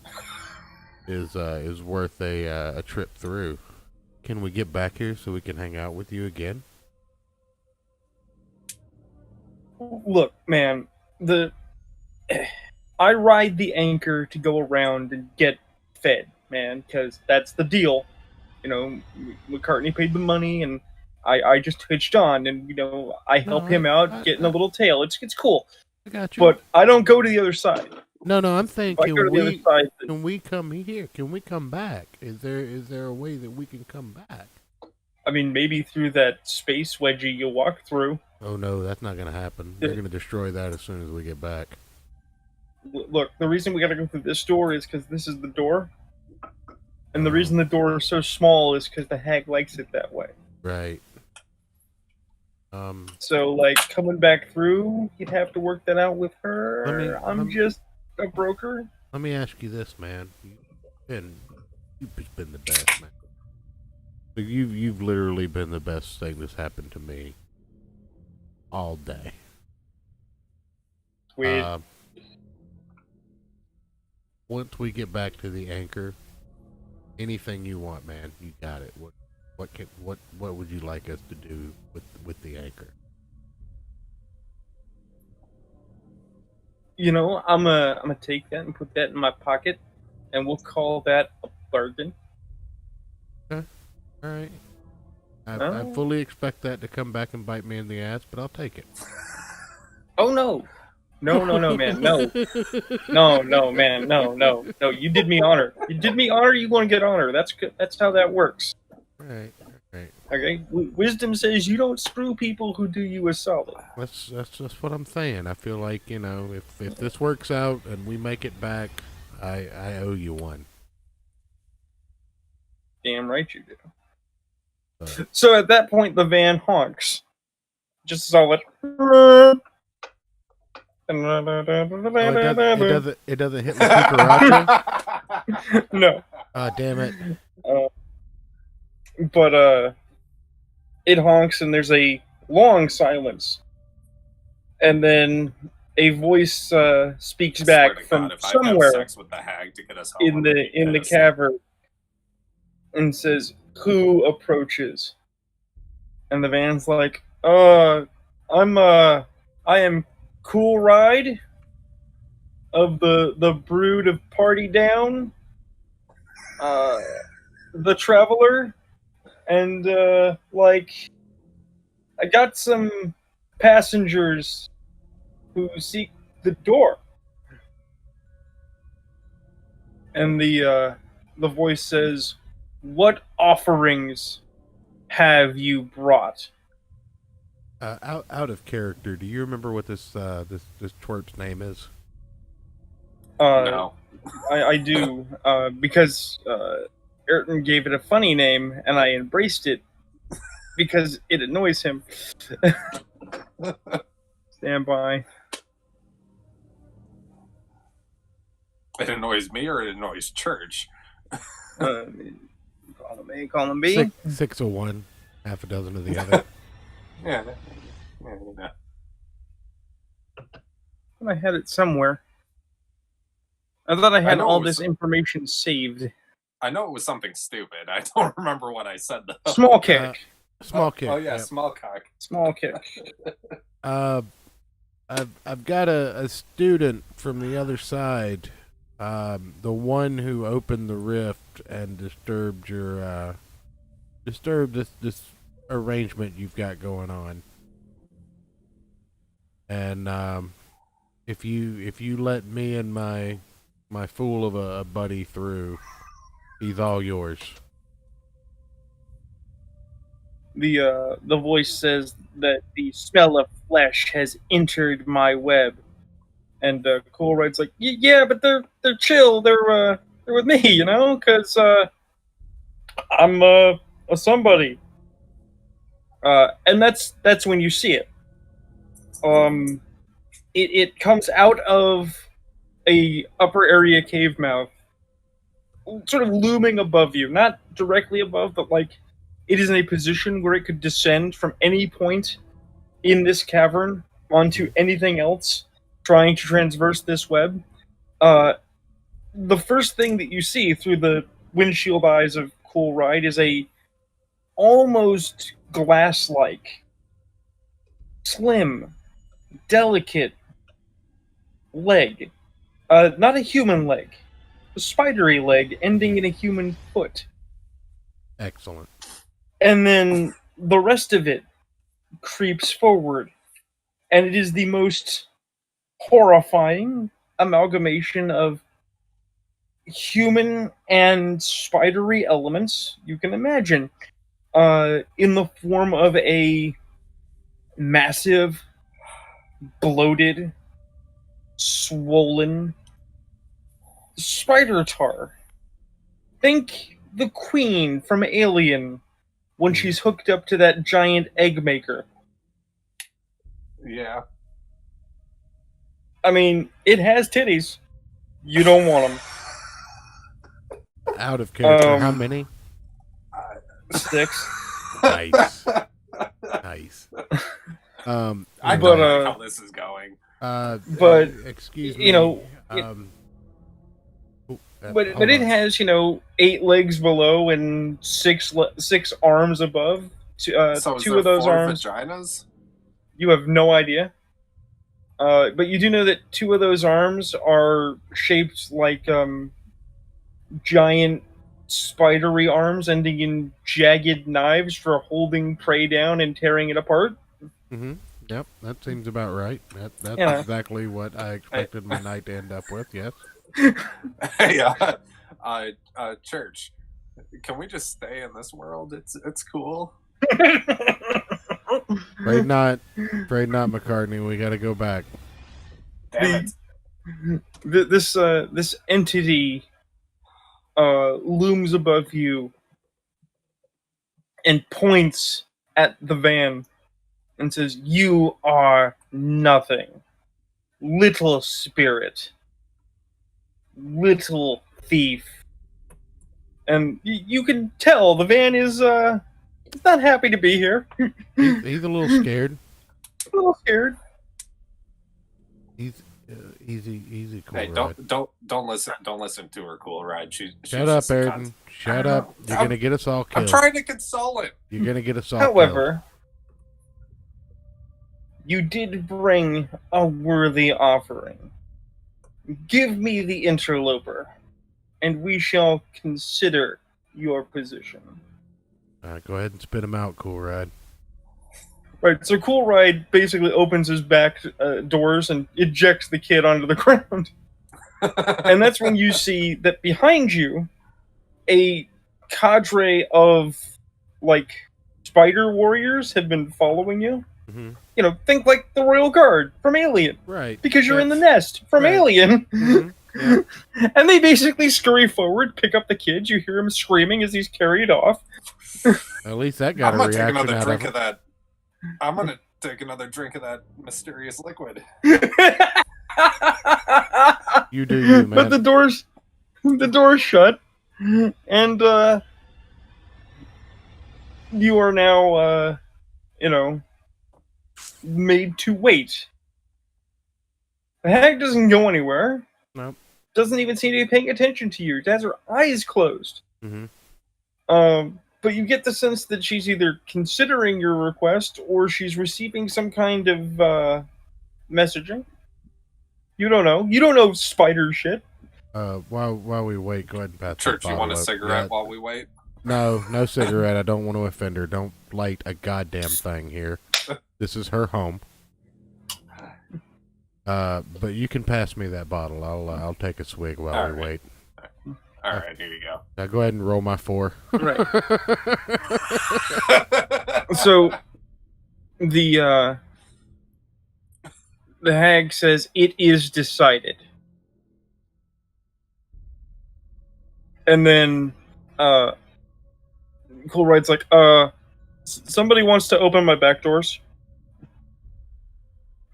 is worth a trip through, can we get back here so we can hang out with you again? Look, man, I ride the anchor to go around and get fed, man, because that's the deal. McCartney paid the money, and I just hitched on, and I help him out getting a little tail. It's cool. I got you. But I don't go to the other side. No, I'm saying, can we come here? Can we come back? Is there a way that we can come back? I mean, maybe through that space wedgie you walk through. Oh no, that's not going to happen. They're going to destroy that as soon as we get back. Look, the reason we got to go through this door is because this is the door. And the reason the door is so small is because the hag likes it that way. Right. So, coming back through, you'd have to work that out with her. I'm just a broker. Let me ask you this, man. You've been the best, man. You've literally been the best thing that's happened to me all day. Sweet. Once we get back to the anchor, anything you want, man, you got it. What would you like us to do with the anchor? I'm gonna take that and put that in my pocket, and we'll call that a bargain. Okay. All right. I fully expect that to come back and bite me in the ass, but I'll take it. Oh no, man, no, man, no. You did me honor. You did me honor. You want to get honor. That's good. That's how that works. Right. Okay. Wisdom says you don't screw people who do you a solid. That's just what I'm saying. I feel like if this works out and we make it back, I owe you one. Damn right you do. So at that point, the van honks. Just solid. It doesn't hit the cucaracha? No. Damn it. But it honks, and there's a long silence. And then a voice speaks back from somewhere in the cavern and says, "Who approaches?" And the van's like, I am Cool Ride of the brood of Party Down, the Traveler, And, I got some passengers who seek the door. And the voice says, "What offerings have you brought?" Out of character, do you remember what this twerp's name is? No. I do, because Ayrton gave it a funny name, and I embraced it because it annoys him. Stand by. It annoys me or it annoys church? Column A, column B. 601, half a dozen of the other. Yeah. Yeah. I had it somewhere. I thought I had know all it was- this information saved. I know it was something stupid. I don't remember what I said though. Small kick. Small kick. Oh yeah, yep. small cock. Small kick. I've got a student from the other side, the one who opened the rift and disturbed this arrangement you've got going on. And if you let me and my fool of a buddy through, he's all yours. The voice says that the smell of flesh has entered my web, and Coolride's like, yeah, but they're chill. They're with me, you know, because I'm a somebody. And that's when you see it. It comes out of a upper area cave mouth, sort of looming above you, not directly above, but like it is in a position where it could descend from any point in this cavern onto anything else trying to transverse this web. The first thing that you see through the windshield eyes of Coolride is a almost glass-like, slim, delicate leg. Not a human leg. A spidery leg ending in a human foot. Excellent. And then the rest of it creeps forward. And it is the most horrifying amalgamation of human and spidery elements you can imagine. In the form of a massive, bloated, swollen spider tar. Think the queen from Alien when she's hooked up to that giant egg maker. Yeah. I mean, it has titties. You don't want them. Out of character, how many? 6. Nice. Nice. I But, don't like how this is going. But excuse me. you know, But hold it on. has 8 legs below and 6 arms above. So is 2 there of those 4 arms. vaginas? You have no idea. But you do know that 2 of those arms are shaped like giant spidery arms ending in jagged knives for holding prey down and tearing it apart. Mm-hmm. Yep, that seems about right. That's Yeah. exactly what I expected my night to end up with, yes. Hey, church. Can we just stay in this world? It's cool. Afraid not, McCartney. We gotta go back. Damn it. This entity looms above you and points at the van and says, "You are nothing. Little spirit. Little thief." And you can tell the van is not happy to be here. He's a little scared. A little scared. He's easy, cool. Hey, Ride. don't listen to her, cool ride. She's Shut up, just a Ayrton. cunt. Shut up. You're gonna get us all I'm killed. trying to console it. You're gonna get us all However, you did bring a worthy offering. Give me the interloper, and we shall consider your position. Go ahead and spit them out, Cool Ride. Right, so Cool Ride basically opens his back doors and ejects the kid onto the ground. And that's when you see that behind you, a cadre of, like, spider warriors have been following you. Mm-hmm. You know, think like the Royal Guard from Alien. Right. Because you're in the nest from Alien. Mm-hmm. Yeah. And they basically scurry forward, pick up the kid. You hear him screaming as he's carried off. At least that got I'm a gonna take reaction another out drink of of that. I'm gonna take another drink of that mysterious liquid. You do you, man. But the doors shut, and you are now, made to wait. The hag doesn't go anywhere. Nope. Doesn't even seem to be paying attention to you. It has her eyes closed. Mm-hmm. But you get the sense that she's either considering your request or she's receiving some kind of messaging. You don't know. You don't know spider shit. While we wait, go ahead and pass Church, that you want a bottle up. cigarette Yeah. while we wait? No cigarette. I don't want to offend her. Don't light a goddamn thing here. This is her home. But you can pass me that bottle. I'll take a swig while we wait. All right, here you go. Now go ahead and roll my 4. Right. So the hag says it is decided. And then Cool Ride's like, somebody wants to open my back doors.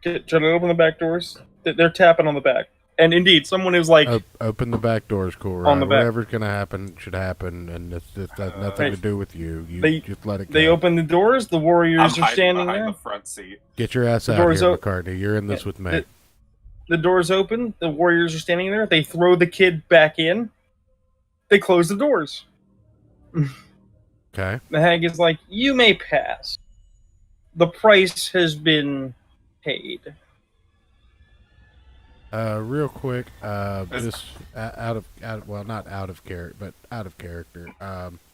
Should I open the back doors? They're tapping on the back. And indeed, someone is like... open the back doors, Cool Ride. On the back. Whatever's going to happen should happen, and it has nothing to do with you. You just let it go. They open the doors, the warriors I'm are standing behind there. the front seat. Get your ass The out doors here, o- McCartney. You're in this with me. The doors open, the warriors are standing there, they throw the kid back in, they close the doors. Okay. The hag is like, you may pass. The price has been paid. Real quick, just not out of character, but out of character.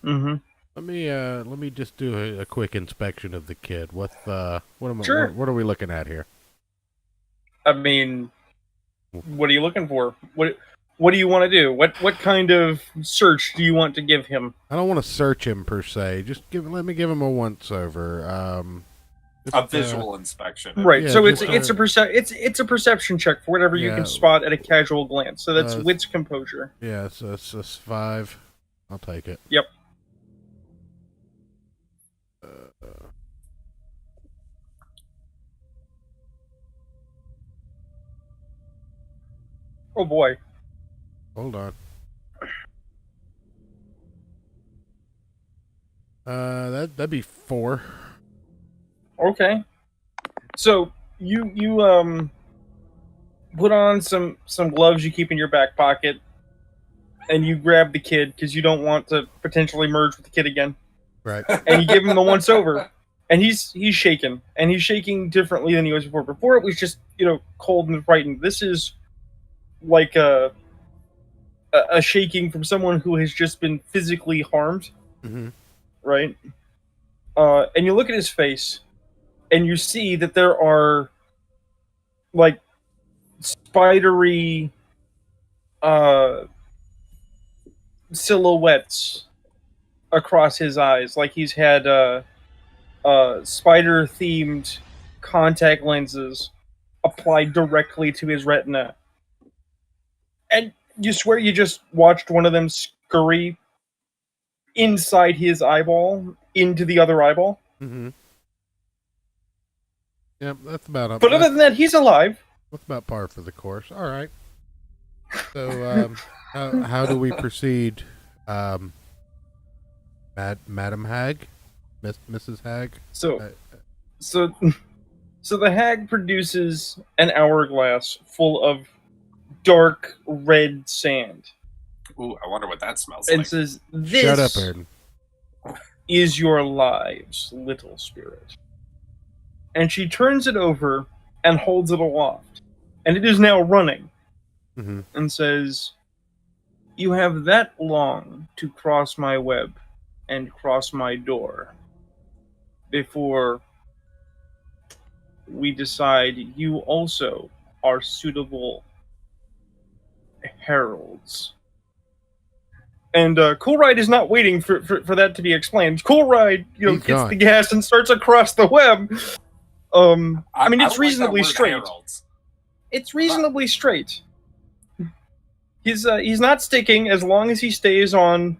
Let me just do a quick inspection of the kid. What are we looking at here? I mean, what are you looking for? What do you want to do? What kind of search do you want to give him? I don't want to search him per se. Just let me give him a once over. A visual inspection. Right. Yeah, So it's just, it's a perception check for whatever you Yeah. can spot at a casual glance. So that's wits composure. Yeah, so it's 5. I'll take it. Yep. Oh boy. Hold on. That'd be 4. Okay. So you put on some gloves you keep in your back pocket, and you grab the kid because you don't want to potentially merge with the kid again. Right. And you give him the once over, and he's shaking, and he's shaking differently than he was before. Before it was just cold and frightened. This is like a shaking from someone who has just been physically harmed. Mm-hmm. Right? And you look at his face, and you see that there are, like, spidery silhouettes across his eyes. Like he's had spider-themed contact lenses applied directly to his retina. And you swear you just watched one of them scurry inside his eyeball into the other eyeball. Mm-hmm. Yep, that's about it. But other than that, he's alive. That's about par for the course. All right. So, how do we proceed, Madam Hag, Mrs. Hag? So the hag produces an hourglass full of dark red sand. Ooh, I wonder what that smells And like. says, Shut up, "This Ayrton. is your lives, little spirit." And she turns it over and holds it aloft. And it is now running. Mm-hmm. And says, "You have that long to cross my web and cross my door before we decide you also are suitable heralds. And Cool Ride is not waiting for that to be explained. Cool Ride, He's gets gone. the gas and starts across the web. I mean, I it's don't like that reasonably word straight. heralds. It's reasonably straight. He's not sticking as long as he stays on,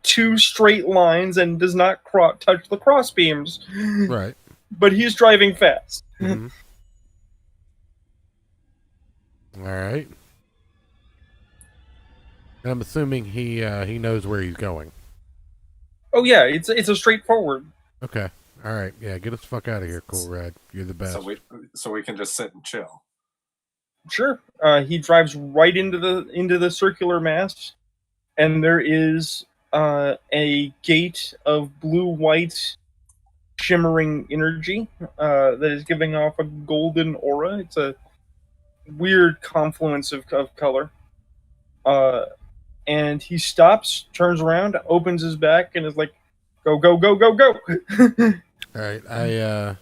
two straight lines and does not touch the cross beams. Right. But he's driving fast. Mhm. All right. And I'm assuming he knows where he's going. Oh yeah, it's a straightforward. Okay. All right. Yeah, get us the fuck out of here, Cool Rad. You're the best. So we can just sit and chill. Sure. He drives right into the circular mass, and there is a gate of blue-white shimmering energy that is giving off a golden aura. It's a weird confluence of color. And he stops, turns around, opens his back, and is like, "Go, go, go, go, go!" All right. I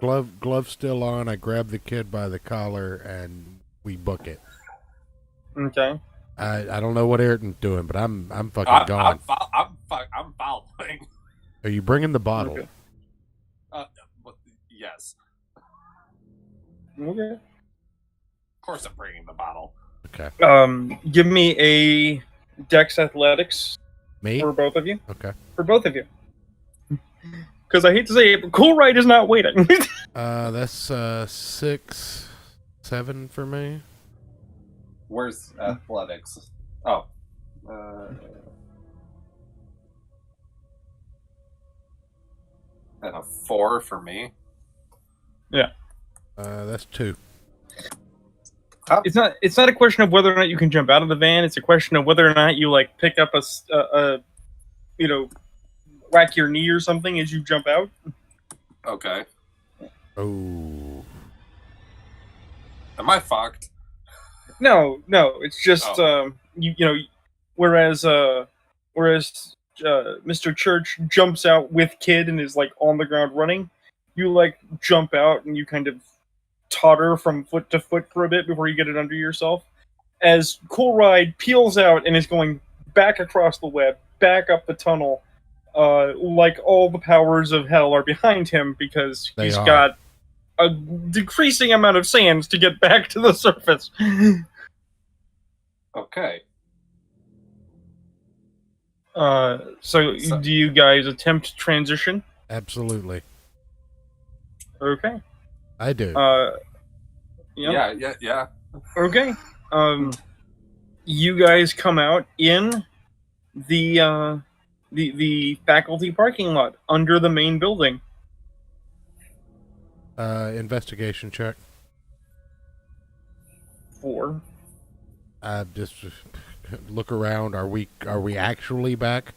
glove still on. I grab the kid by the collar and we book it. Okay. I don't know what Ayrton's doing, but I'm fucking gone. I'm following. Are you bringing the bottle? Okay. Yes. Okay. Of course, I'm bringing the bottle. Okay. Give me a Dex Athletics Me? for both of you. Okay. For both of you. Because I hate to say it, but Cool Ride is not waiting. That's 6, 7 for me. Where's athletics? Oh. And a 4 for me. Yeah. That's 2. It's not a question of whether or not you can jump out of the van. It's a question of whether or not you pick up a whack your knee or something as you jump out. Okay. Oh. Am I fucked? No. It's just whereas Mr. Church jumps out with Kid and is on the ground running, you jump out and you kind of totter from foot to foot for a bit before you get it under yourself. As Cool Ride peels out and is going back across the web, back up the tunnel, all the powers of hell are behind him because he's got a decreasing amount of sands to get back to the surface. Okay. So do you guys attempt transition? Absolutely. Okay. I do. Yeah. Okay. You guys come out in the faculty parking lot under the main building. Investigation check. 4. Just look around. Are we actually back?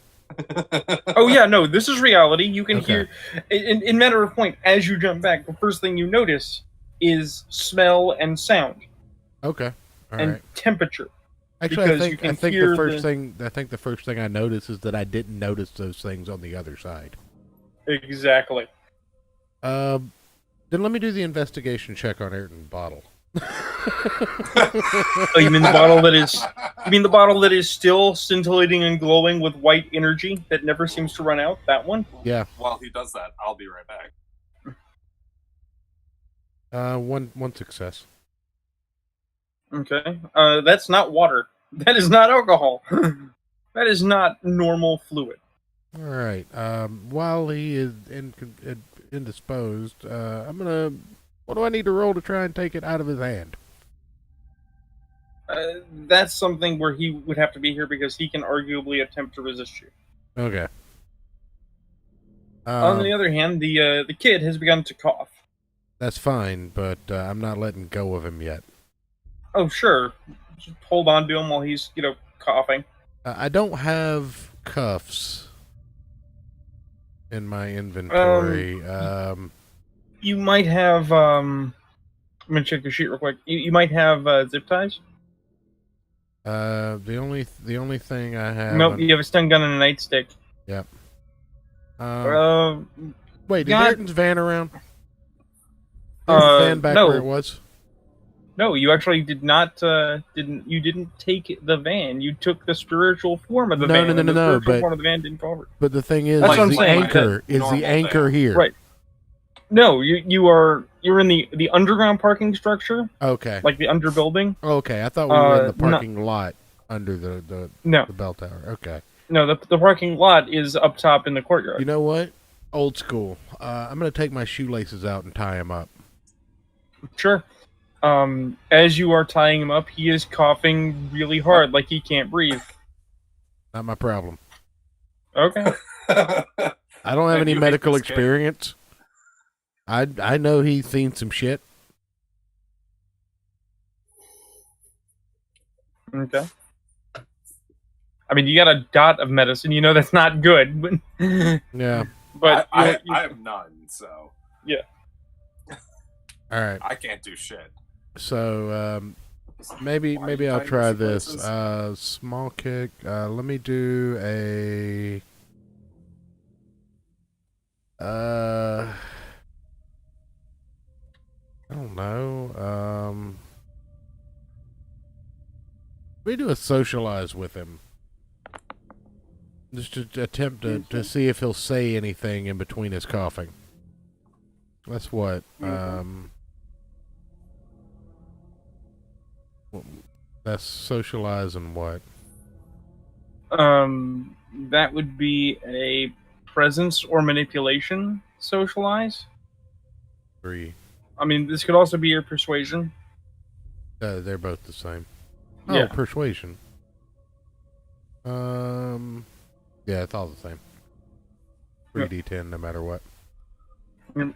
Oh yeah, no, this is reality. You can hear, in matter of point, as you jump back, the first thing you notice is smell and sound. Okay. All and right. temperature. Actually, I think the first thing I notice is that I didn't notice those things on the other side. Exactly. Then let me do the investigation check on Ayrton's bottle. Oh, you mean the bottle that is? You mean the bottle that is still scintillating and glowing with white energy that never seems to run out? That one? Yeah. While he does that, I'll be right back. One success. Okay. That's not water. That is not alcohol. That is not normal fluid. All right. While he is indisposed, I'm gonna. What do I need to roll to try and take it out of his hand? That's something where he would have to be here because he can arguably attempt to resist you. Okay. On the other hand, the kid has begun to cough. That's fine, but I'm not letting go of him yet. Oh, sure. Just hold on to him while he's, coughing. I don't have cuffs in my inventory. You might have. I'm gonna check your sheet real quick. You might have zip ties. The only thing I have. Nope, you have a stun gun and a nightstick. Yep. Wait, is God- Ayrton's van around? There's the van back no. where it was. No, you actually did not. Didn't take the van. You took the spiritual form of the van. No, and the spiritual but- form of the van didn't cover. But the thing is, That's what I'm the saying, anchor is the normal anchor van. here. Right. No, you're in the underground parking structure, Okay. like the underbuilding. Okay, I thought we were in the no. parking lot under the No, bell tower. Okay. no, the parking lot is up top in the courtyard. You know what? Old school. I'm gonna take my shoelaces out and tie them up. Sure. As you are tying him up, he is coughing really hard, like he can't breathe. Not my problem. Okay. I don't have And any you hate medical this kid. experience. I know he's seen some shit. Okay. I mean, you got a dot of medicine. You know that's not good, but Yeah. but I have none, so All right. I can't do shit. So maybe Why are you I'll tying try your this. shoelaces? Small kick. Let me do a. I don't know. We do a socialize with him. Just to attempt to see if he'll say anything in between his coughing. That's what. That's socialize and what? that would be a presence or manipulation socialize. 3. I mean, this could also be your persuasion. They're both the same. Oh, Yeah. persuasion. Yeah, it's all the same. 3d10 no matter what. Mm.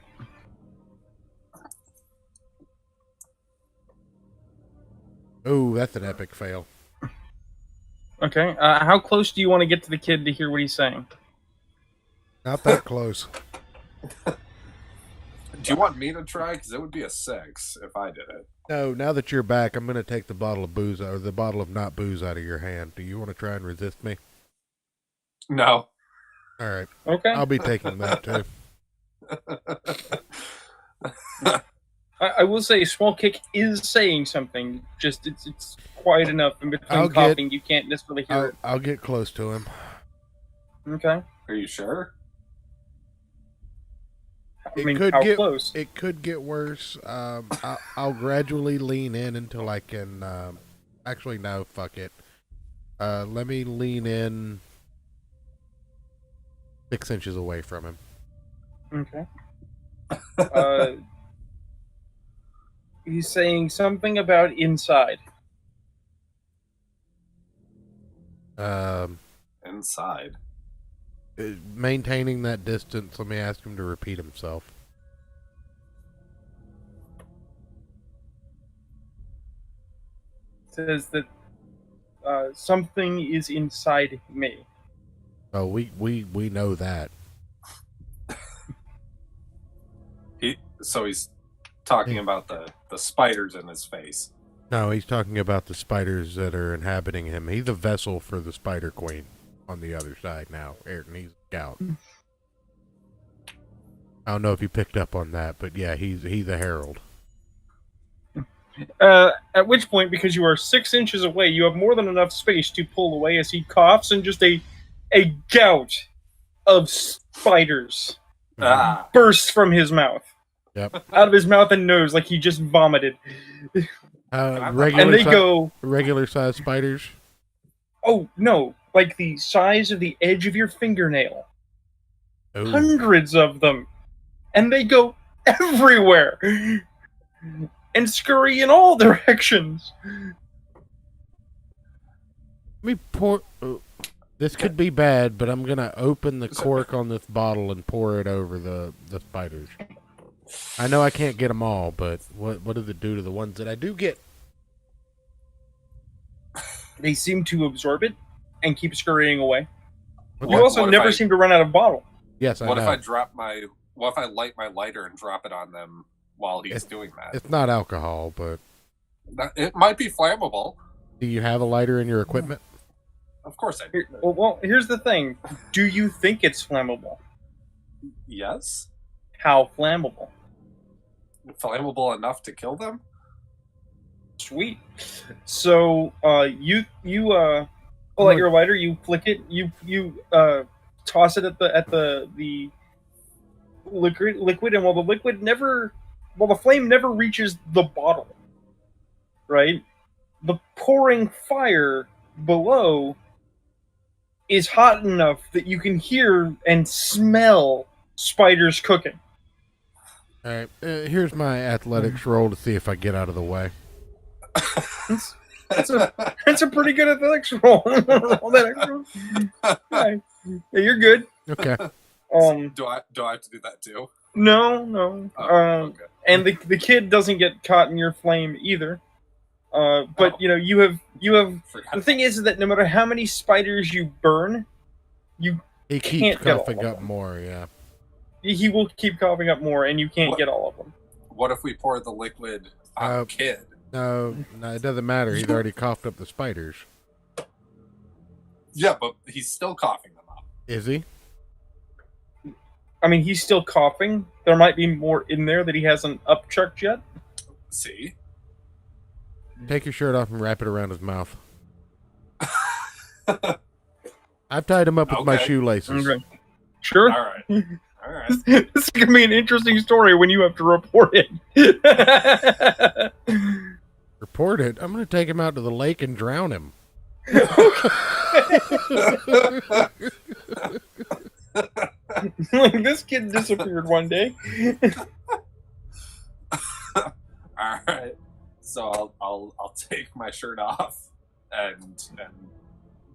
Oh, that's an epic fail. Okay. How close do you want to get to the kid to hear what he's saying? Not that close. Do you want me to try? Because it would be a 6 if I did it. No, now that you're back, I'm going to take the bottle of booze or the bottle of not booze out of your hand. Do you want to try and resist me? No. All right. Okay. I'll be taking that too. I will say, small kick is saying something. Just it's quiet enough in between I'll coughing, you can't necessarily hear it. I'll get close to him. Okay. Are you sure? I It mean, could how get close? It could get worse. I'll gradually lean in until I can. Actually, no. Fuck it. Let me lean in 6 inches away from him. Okay. He's saying something about inside. Inside. Maintaining that distance. Let me ask him to repeat himself. Says that something is inside me. Oh, we know that. So he's talking about the spiders in his face. No, he's talking about the spiders that are inhabiting him. He's a vessel for the Spider Queen on the other side now. Ayrton, he's a scout. I don't know if you picked up on that, but yeah, he's a herald. At which point, because you are 6 inches away, you have more than enough space to pull away as he coughs, and just a gout of spiders Ah. bursts from his mouth. Yep. Out of his mouth and nose, like he just vomited. And Regular they go, regular size spiders. oh no, like the size of the edge of your fingernail. Oh. Hundreds of them. And they go everywhere. And scurry in all directions. Let me pour. This could be bad, but I'm gonna open the cork on this bottle and pour it over the spiders. I know I can't get them all, but what does it do to the ones that I do get? They seem to absorb it and keep scurrying away. Okay. You also What if never I- seem to run out of bottle. Yes, I What know. if I drop my? What if I light my lighter and drop it on them while he's doing that? It's not alcohol, but It might be flammable. do you have a lighter in your equipment? Of course I do. Well, here's the thing. Do you think it's flammable? Yes. How flammable? Flammable enough to kill them? Sweet. So you pull out your lighter, you flick it, you toss it at the liquid, and while the flame never reaches the bottle, right? The pouring fire below is hot enough that you can hear and smell spiders cooking. All right, here's my athletics roll to see if I get out of the way. That's a pretty good athletics roll. Roll that extra. Yeah, you're good. Okay. Do I have to do that too? No. Okay. And the kid doesn't get caught in your flame either. But you have the thing is that no matter how many spiders you burn, He keeps coughing up more. Yeah. He will keep coughing up more, and you can't get all of them. What if we pour the liquid on the kid? No, it doesn't matter. He's already coughed up the spiders. Yeah, but he's still coughing them up. Is he? I mean, he's still coughing. There might be more in there that he hasn't upchucked yet. See? Take your shirt off and wrap it around his mouth. I've tied him up with my shoelaces. Okay. Sure. All right. This is going to be an interesting story when you have to report it. Report it? I'm going to take him out to the lake and drown him. Like, this kid disappeared one day. All right. So I'll take my shirt off and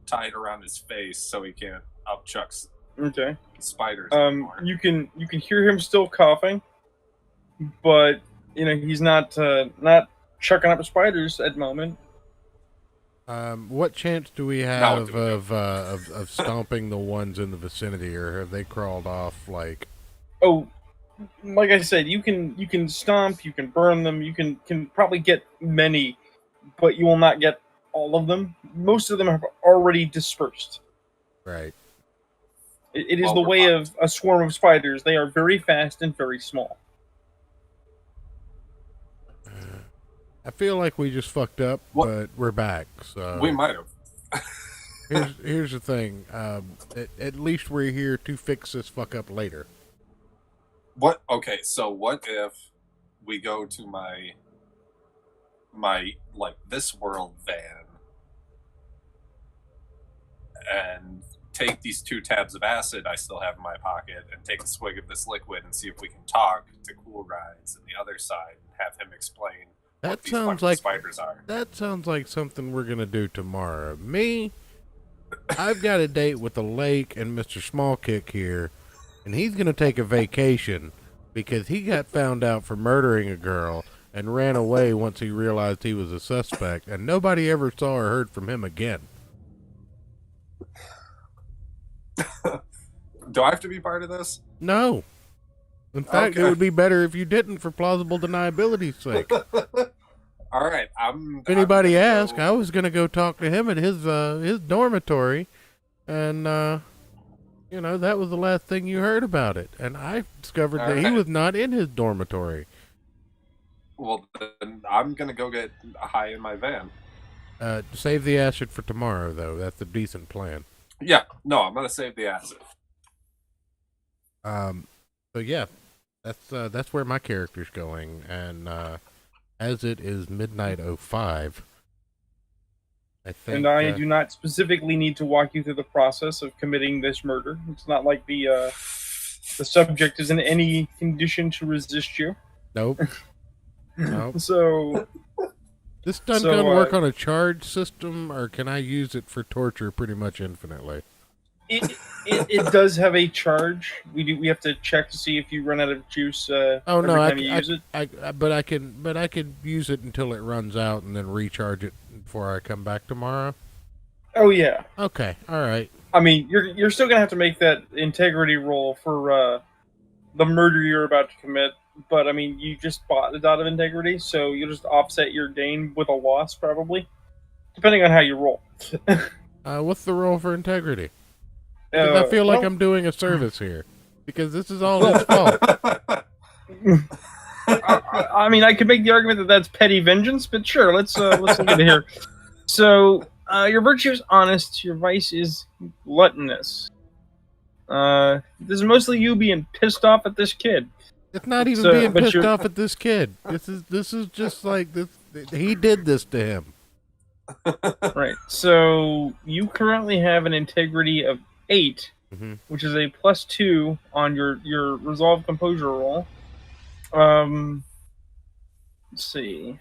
tie it around his face so he can't upchuck spiders anymore. You can hear him still coughing, but he's not chucking up spiders at the moment. What chance do we have of stomping the ones in the vicinity, or have they crawled off? Oh, like I said, you can stomp, you can burn them, you can probably get many, but you will not get all of them. Most of them have already dispersed. Right. It is the way of a swarm of spiders. They are very fast and very small. I feel like we just fucked up, but we're back. So we might have. Here's the thing. At least we're here to fix this fuck up later. What? Okay, so what if we go to my this world van and take these 2 tabs of acid I still have in my pocket and take a swig of this liquid and see if we can talk to Cool Rides on the other side and have him explain what these fucking spiders are. That sounds like something we're gonna do tomorrow. Me, I've got a date with the lake and Mr. Smallkick here, and he's gonna take a vacation because he got found out for murdering a girl and ran away once he realized he was a suspect, and nobody ever saw or heard from him again. Do I have to be part of this? No. In fact, it would be better if you didn't, for plausible deniability's sake. All right, if anybody asked, I was going to go talk to him at his dormitory, and that was the last thing you heard about it. And I discovered that he was not in his dormitory. Well, then I'm going to go get high in my van. Save the acid for tomorrow, though. That's a decent plan. Yeah, no, I'm going to save the acid. So yeah, that's where my character's going, and as it is midnight 05, I think. And I do not specifically need to walk you through the process of committing this murder. It's not like the subject is in any condition to resist you. Nope. Nope. So. This gun gonna work on a charge system, or can I use it for torture pretty much infinitely? It does have a charge. We have to check to see if you run out of juice. Every time you use it. But I can use it until it runs out and then recharge it before I come back tomorrow. Oh yeah. Okay. All right. I mean, you're still gonna have to make that integrity roll for the murder you're about to commit. But I mean, you just bought the dot of integrity, so you'll just offset your gain with a loss, probably, depending on how you roll. What's the roll for integrity? Because I feel like I'm doing a service here. because this is all his fault. I mean, I could make the argument that that's petty vengeance, but sure, let's look at it here. So, your virtue is honest. Your vice is gluttonous. This is mostly you being pissed off at this kid. It's not even being pissed off at this kid. This is just like this. He did this to him. Right. So you currently have an integrity of 8, which is a +2 on your resolve composure roll. Let's see.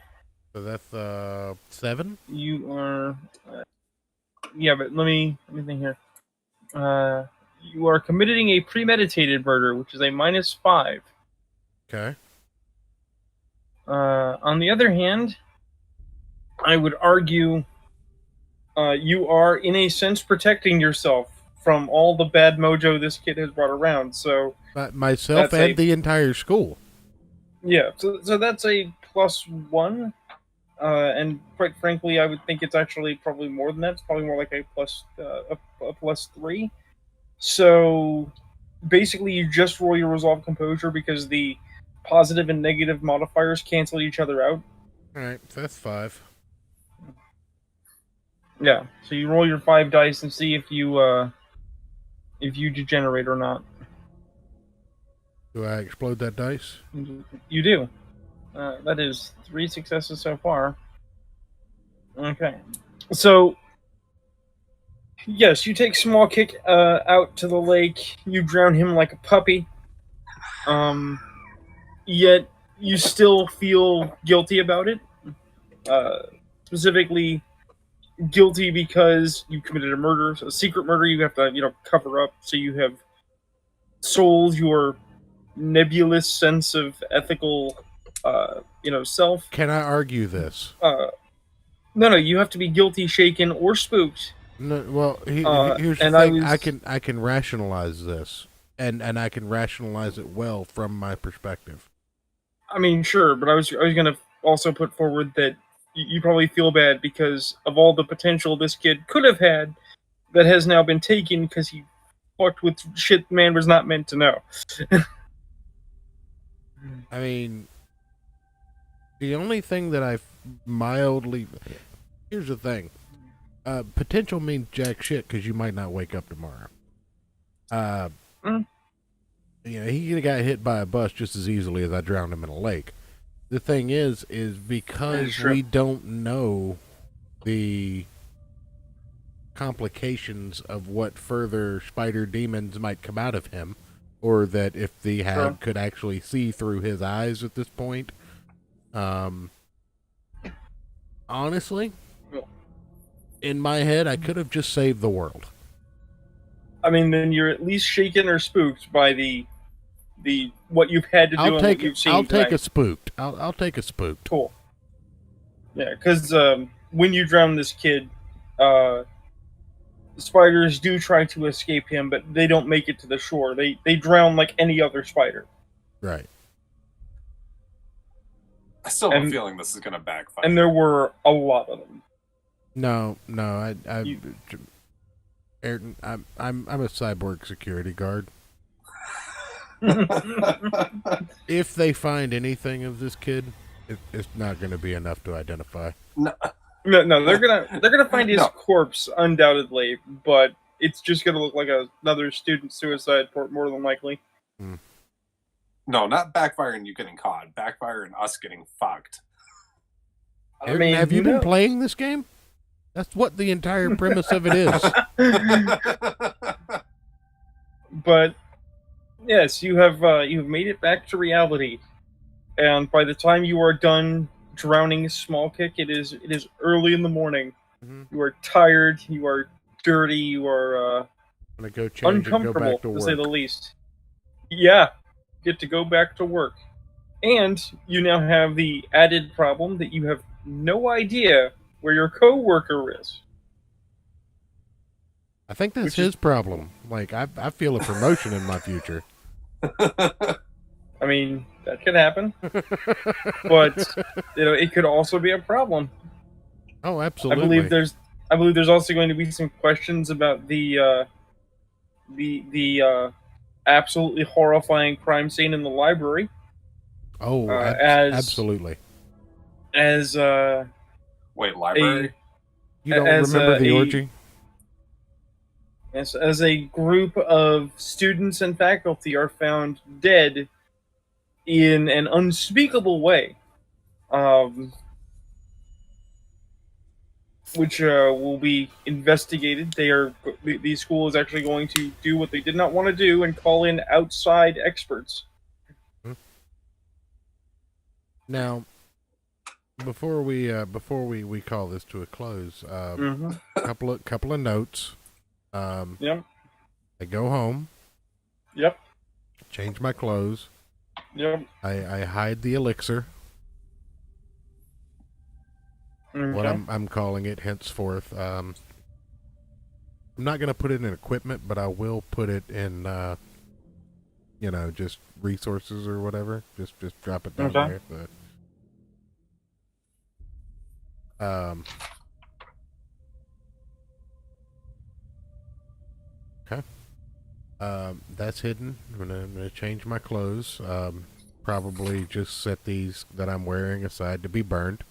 So that's 7. You are. Yeah, but let me think here. You are committing a premeditated murder, which is a -5. Okay. On the other hand, I would argue you are, in a sense, protecting yourself from all the bad mojo this kid has brought around. So myself and the entire school. Yeah, so that's a +1, and quite frankly, I would think it's actually probably more than that. It's probably more like a +3. So basically, you just roll your resolve composure because the positive and negative modifiers cancel each other out. All right, so that's 5. Yeah, so you roll your 5 dice and see if you degenerate or not. Do I explode that dice? You do. That is 3 successes so far. Okay, so yes, you take small kick out to the lake. You drown him like a puppy. Yet you still feel guilty about it. Specifically, guilty because you committed a murder, so a secret murder. You have to, cover up. So you have sold your nebulous sense of ethical, self. Can I argue this? No. You have to be guilty, shaken, or spooked. No. Well, here's the thing. I can rationalize this, and I can rationalize it well from my perspective. I mean, sure, but I was going to also put forward that you probably feel bad because of all the potential this kid could have had that has now been taken because he fucked with shit the man was not meant to know. I mean, the only thing that I mildly... Here's the thing. Potential means jack shit because you might not wake up tomorrow. He could have got hit by a bus just as easily as I drowned him in a lake. The thing is because we don't know the complications of what further spider demons might come out of him, or that if the hag could actually see through his eyes at this point. Honestly, in my head, I could have just saved the world. I mean, then you're at least shaken or spooked by the what you've had to do and what you've seen. I'll take a spooked. I'll take a spooked. Cool. Yeah, because when you drown this kid, the spiders do try to escape him, but they don't make it to the shore. They drown like any other spider. Right. I still have a feeling this is going to backfire. And there were a lot of them. No, Ayrton, I'm a cyborg security guard. If they find anything of this kid, it's not going to be enough to identify. No, they're gonna find his corpse undoubtedly, but it's just gonna look like another student suicide more than likely. No, not backfiring you getting caught. Backfiring us getting fucked. I mean, have you been playing this game? That's what the entire premise of it is. But yes, you have made it back to reality, and by the time you are done drowning small kick, it is early in the morning. Mm-hmm. You are tired. You are dirty. You are gonna go change uncomfortable, and go back to work. To say the least. Yeah, get to go back to work, and you now have the added problem that you have no idea where your coworker is. I think that's his problem. Like, I feel a promotion in my future. I mean, that could happen. But, it could also be a problem. Oh, absolutely. I believe there's also going to be some questions about the absolutely horrifying crime scene in the library. Oh, absolutely. As Wait, library? You don't remember the orgy? As a group of students and faculty are found dead in an unspeakable way, which will be investigated. The school is actually going to do what they did not want to do and call in outside experts. Now, before we call this to a close, couple of notes. Yep. I go home. Yep. Change my clothes. Yep. I hide the elixir. Okay. What I'm calling it henceforth. I'm not gonna put it in equipment, but I will put it in just resources or whatever. Just drop it down there. But, okay. That's hidden. I'm gonna change my clothes. Probably just set these that I'm wearing aside to be burned.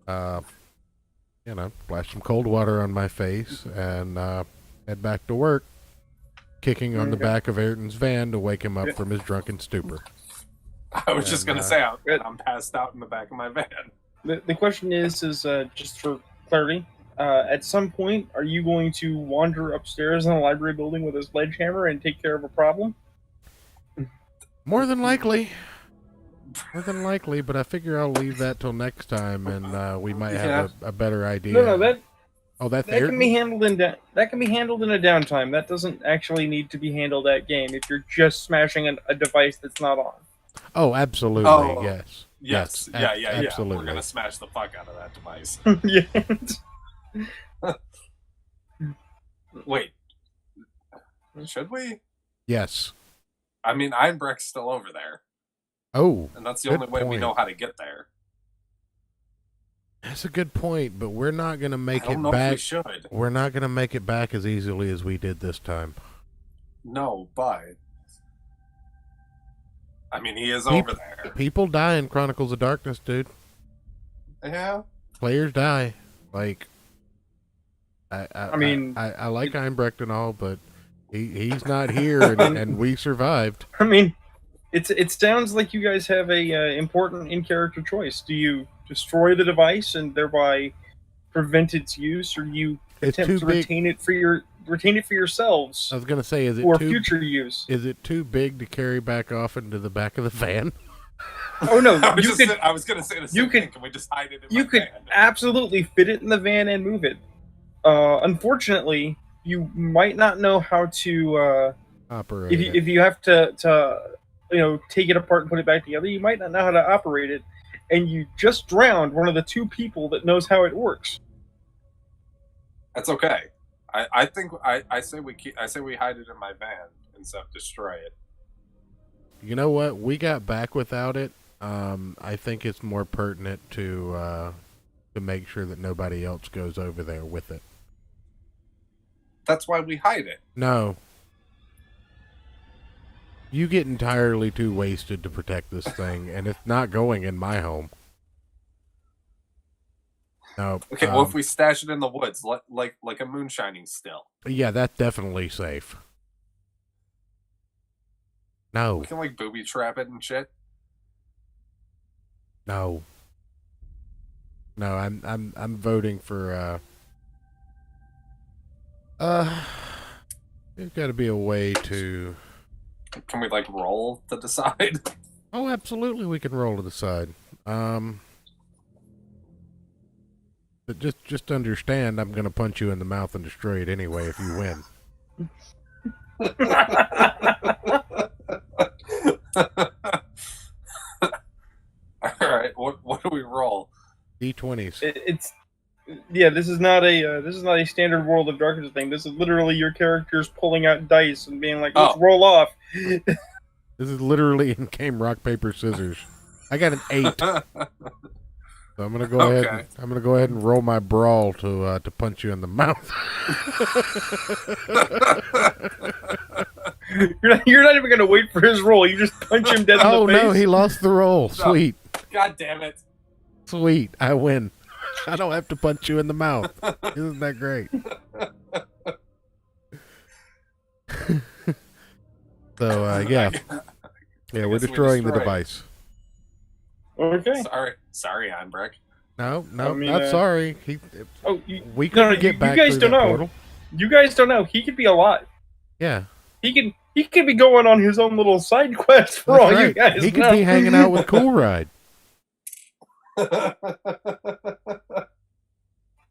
Splash some cold water on my face and head back to work, kicking on the back of Ayrton's van to wake him up from his drunken stupor. I was just going to say, I'm passed out in the back of my van. The question is just for clarity, at some point, are you going to wander upstairs in the library building with a sledgehammer and take care of a problem? More than likely. But I figure I'll leave that till next time, and we might have a better idea. That can be handled in a downtime. That doesn't actually need to be handled at game if you're just smashing a device that's not on. Oh, absolutely, yes. Absolutely. We're gonna smash the fuck out of that device. Yeah. Wait, should we? Yes. I mean, Einbrecht's still over there. Oh, and that's the only way we know how to get there. That's a good point, but we're not going to make it back. We should. We're not going to make it back as easily as we did this time. No, but I mean, he is over there. People die in Chronicles of Darkness, dude. Yeah. Players die. Like, I like Einbrecht and all, but he's not here, and we survived. I mean, it sounds like you guys have a important in-character choice. Do you destroy the device and thereby prevent its use, or do you attempt to retain it for yourselves? I was going to say, future use? Is it too big to carry back off into the back of the van? Oh no! I was going to say the same thing. Can we just hide it in my van? You could absolutely fit it in the van and move it. Unfortunately, you might not know how to operate. If you have to take it apart and put it back together, you might not know how to operate it, and you just drowned one of the two people that knows how it works. That's okay. I say we hide it in my van instead of destroy it. You know what? We got back without it. I think it's more pertinent to make sure that nobody else goes over there with it. That's why we hide it. No. You get entirely too wasted to protect this thing, and it's not going in my home. No. Okay, well, if we stash it in the woods, like a moonshining still. Yeah, that's definitely safe. No. We can booby trap it and shit. No. No, I'm voting for there's got to be a way to. Can we roll to decide? Oh, absolutely, we can roll to decide. But just understand, I'm gonna punch you in the mouth and destroy it anyway if you win. All right, what do we roll? D20s. This is not a standard World of Darkness thing. This is literally your characters pulling out dice and being like, "Let's roll off." This is literally in-game rock paper scissors. I got an 8, so I'm gonna go ahead. I'm gonna go ahead and roll my brawl to punch you in the mouth. You're not even gonna wait for his roll. You just punch him dead in the face. Oh no, he lost the roll. Sweet. God damn it. Sweet. I win. I don't have to punch you in the mouth. Isn't that great? So yeah. Yeah, we're destroying the device. Okay. Sorry, Einbreck. No, not sorry. We no, couldn't get back you guys through don't that know. portal. You guys don't know. He could be alive. Yeah. He could be going on his own little side quest for all you guys. He could be hanging out with Cool Ride.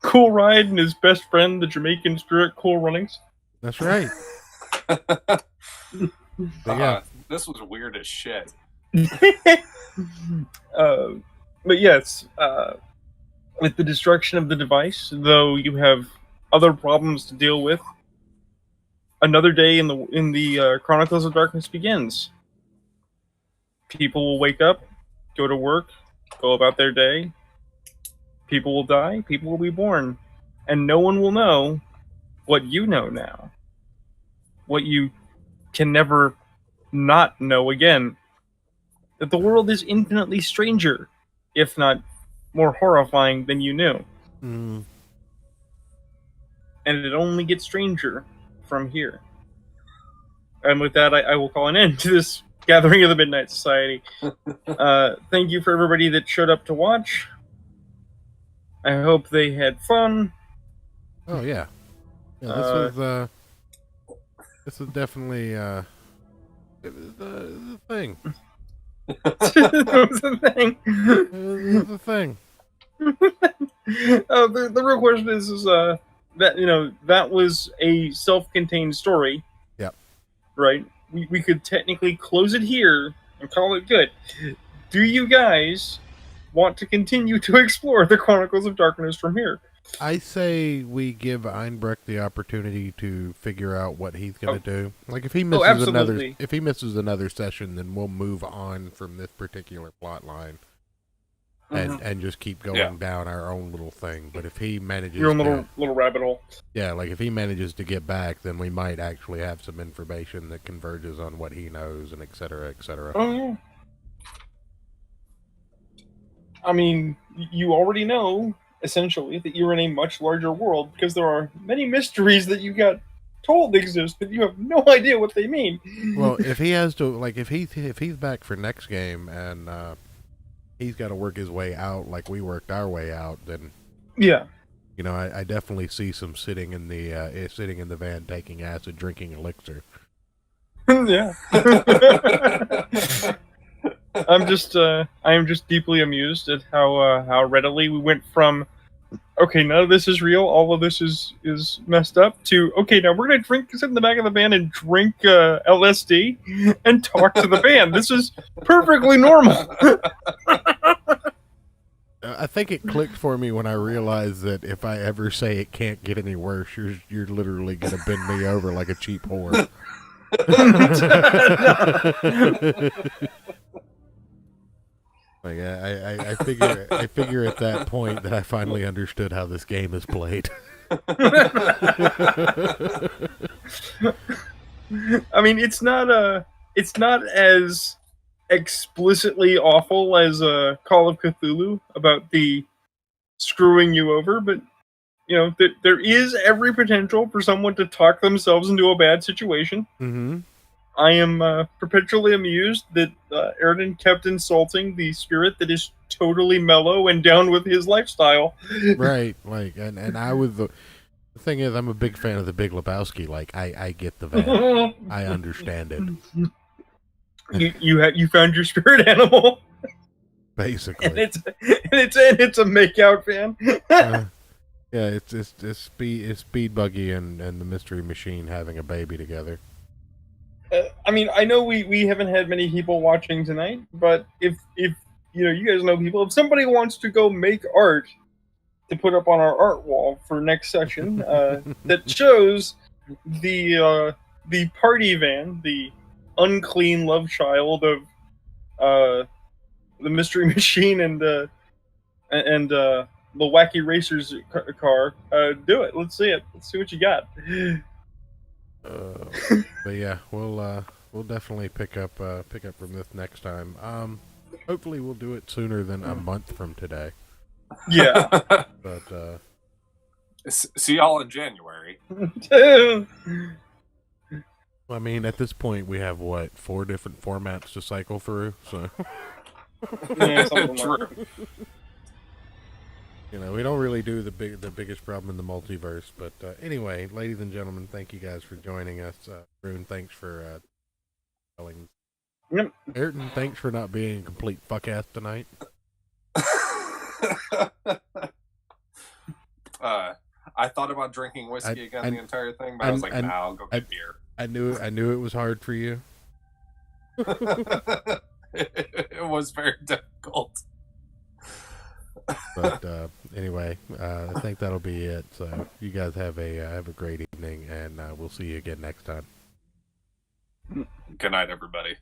Cool Ride and his best friend, the Jamaican spirit, Cool Runnings. That's right. Yeah. This was weird as shit. But yes, with the destruction of the device, though you have other problems to deal with, another day in the Chronicles of Darkness begins. People will wake up, go to work, go about their day. People will die, people will be born, and no one will know what you know now. What you can never not know again. That the world is infinitely stranger, if not more horrifying than you knew. Mm. And it only gets stranger from here. And with that, I will call an end to this gathering of the Midnight Society. Thank you for everybody that showed up to watch. I hope they had fun. Oh yeah. This is definitely it was the thing. That was the thing. It was the thing. The real question is that that was a self-contained story. Yep. Right. We could technically close it here and call it good. Do you guys want to continue to explore the Chronicles of Darkness from here? I say we give Einbrecht the opportunity to figure out what he's going to do. Like if he misses another session, then we'll move on from this particular plot line and just keep going down our own little thing. But if he manages your own little rabbit hole. Yeah, like if he manages to get back, then we might actually have some information that converges on what he knows and et cetera, et cetera. Oh yeah. I mean, you already know essentially that you're in a much larger world because there are many mysteries that you got told exist, but you have no idea what they mean. Well, if he has to, like, if he's back for next game and he's got to work his way out like we worked our way out, then yeah, you know, I definitely see some sitting in the van taking acid, drinking elixir. Yeah. I am just deeply amused at how readily we went from, okay, none of this is real, all of this is messed up, to, okay, now we're gonna sit in the back of the van and drink LSD and talk to the band. This is perfectly normal. I think it clicked for me when I realized that if I ever say it can't get any worse, you're literally gonna bend me over like a cheap whore. Like I figure at that point that I finally understood how this game is played. I mean, it's not as explicitly awful as Call of Cthulhu about the screwing you over, but you know there is every potential for someone to talk themselves into a bad situation. Mm-hmm. I am perpetually amused that Ayrton kept insulting the spirit that is totally mellow and down with his lifestyle. Right, like, and I was the thing is, I'm a big fan of the Big Lebowski. Like, I get the van, I understand it. You found your spirit animal, basically, and it's a makeout van. Yeah, it's Speed Buggy and the Mystery Machine having a baby together. I mean, I know we haven't had many people watching tonight, but if you know, you guys know people, if somebody wants to go make art to put up on our art wall for next session, that shows the party van, the unclean love child of the Mystery Machine and the Wacky Racers car, do it. Let's see it. Let's see what you got. But yeah, we'll definitely pick up from this next time. Hopefully we'll do it sooner than a month from today. Yeah. But see y'all in January. I mean, at this point, we have what 4 different formats to cycle through. So, Yeah, True. you know, we don't really do the biggest problem in the multiverse. But anyway, ladies and gentlemen, thank you guys for joining us. Rune, thanks for telling. Yep. Ayrton, thanks for not being a complete fuck ass tonight. I thought about drinking whiskey again the entire thing, but I was like, nah, I'll go get beer. I knew it was hard for you. It was very difficult. But anyway, I think that'll be it. So you guys have a great evening, and we'll see you again next time. Good night, everybody.